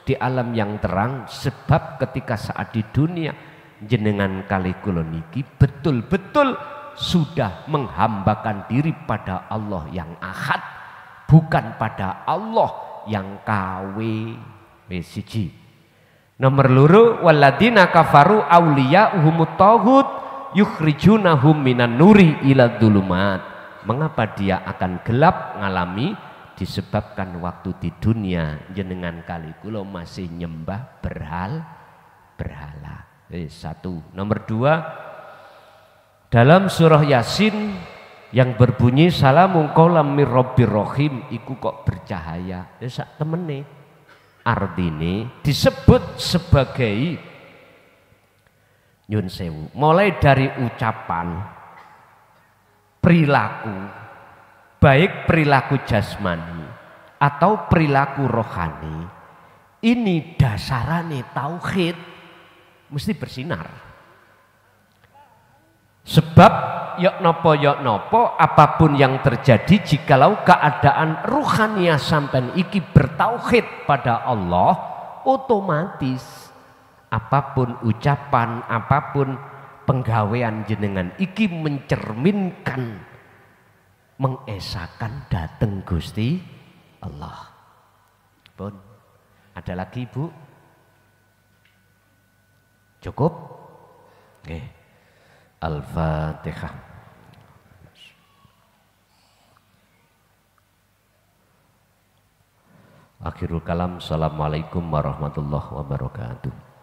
di alam yang terang sebab ketika saat di dunia jenengan kali kula niki betul-betul sudah menghambakan diri pada Allah yang ahad, bukan pada Allah yang kawe. Siji. Nomor loro waladina kafaru auliya'uhumut taghut yukhrijunahum minan nuri ila dhulumat. Mengapa dia akan gelap ngalami? Disebabkan waktu di dunia jenengan kali kula masih nyembah berhala. Satu. Nomor dua, dalam surah Yasin yang berbunyi salamun qaulam mir rabbir rahim iku kok bercahaya. Sak temene artine disebut sebagai nyun sewu, mulai dari ucapan, perilaku, baik perilaku jasmani atau perilaku rohani, ini dasarane tauhid mesti bersinar. Sebab yok nopo apapun yang terjadi jikalau keadaan ruhaniah sampean iki bertauhid pada Allah, otomatis apapun ucapan, apapun penggawean jenengan iki mencerminkan, mengesahkan dateng Gusti Allah. Pun ada lagi Bu? Cukup? Oke. Al-Fatihah. Akhirul kalam. Assalamualaikum warahmatullahi wabarakatuh.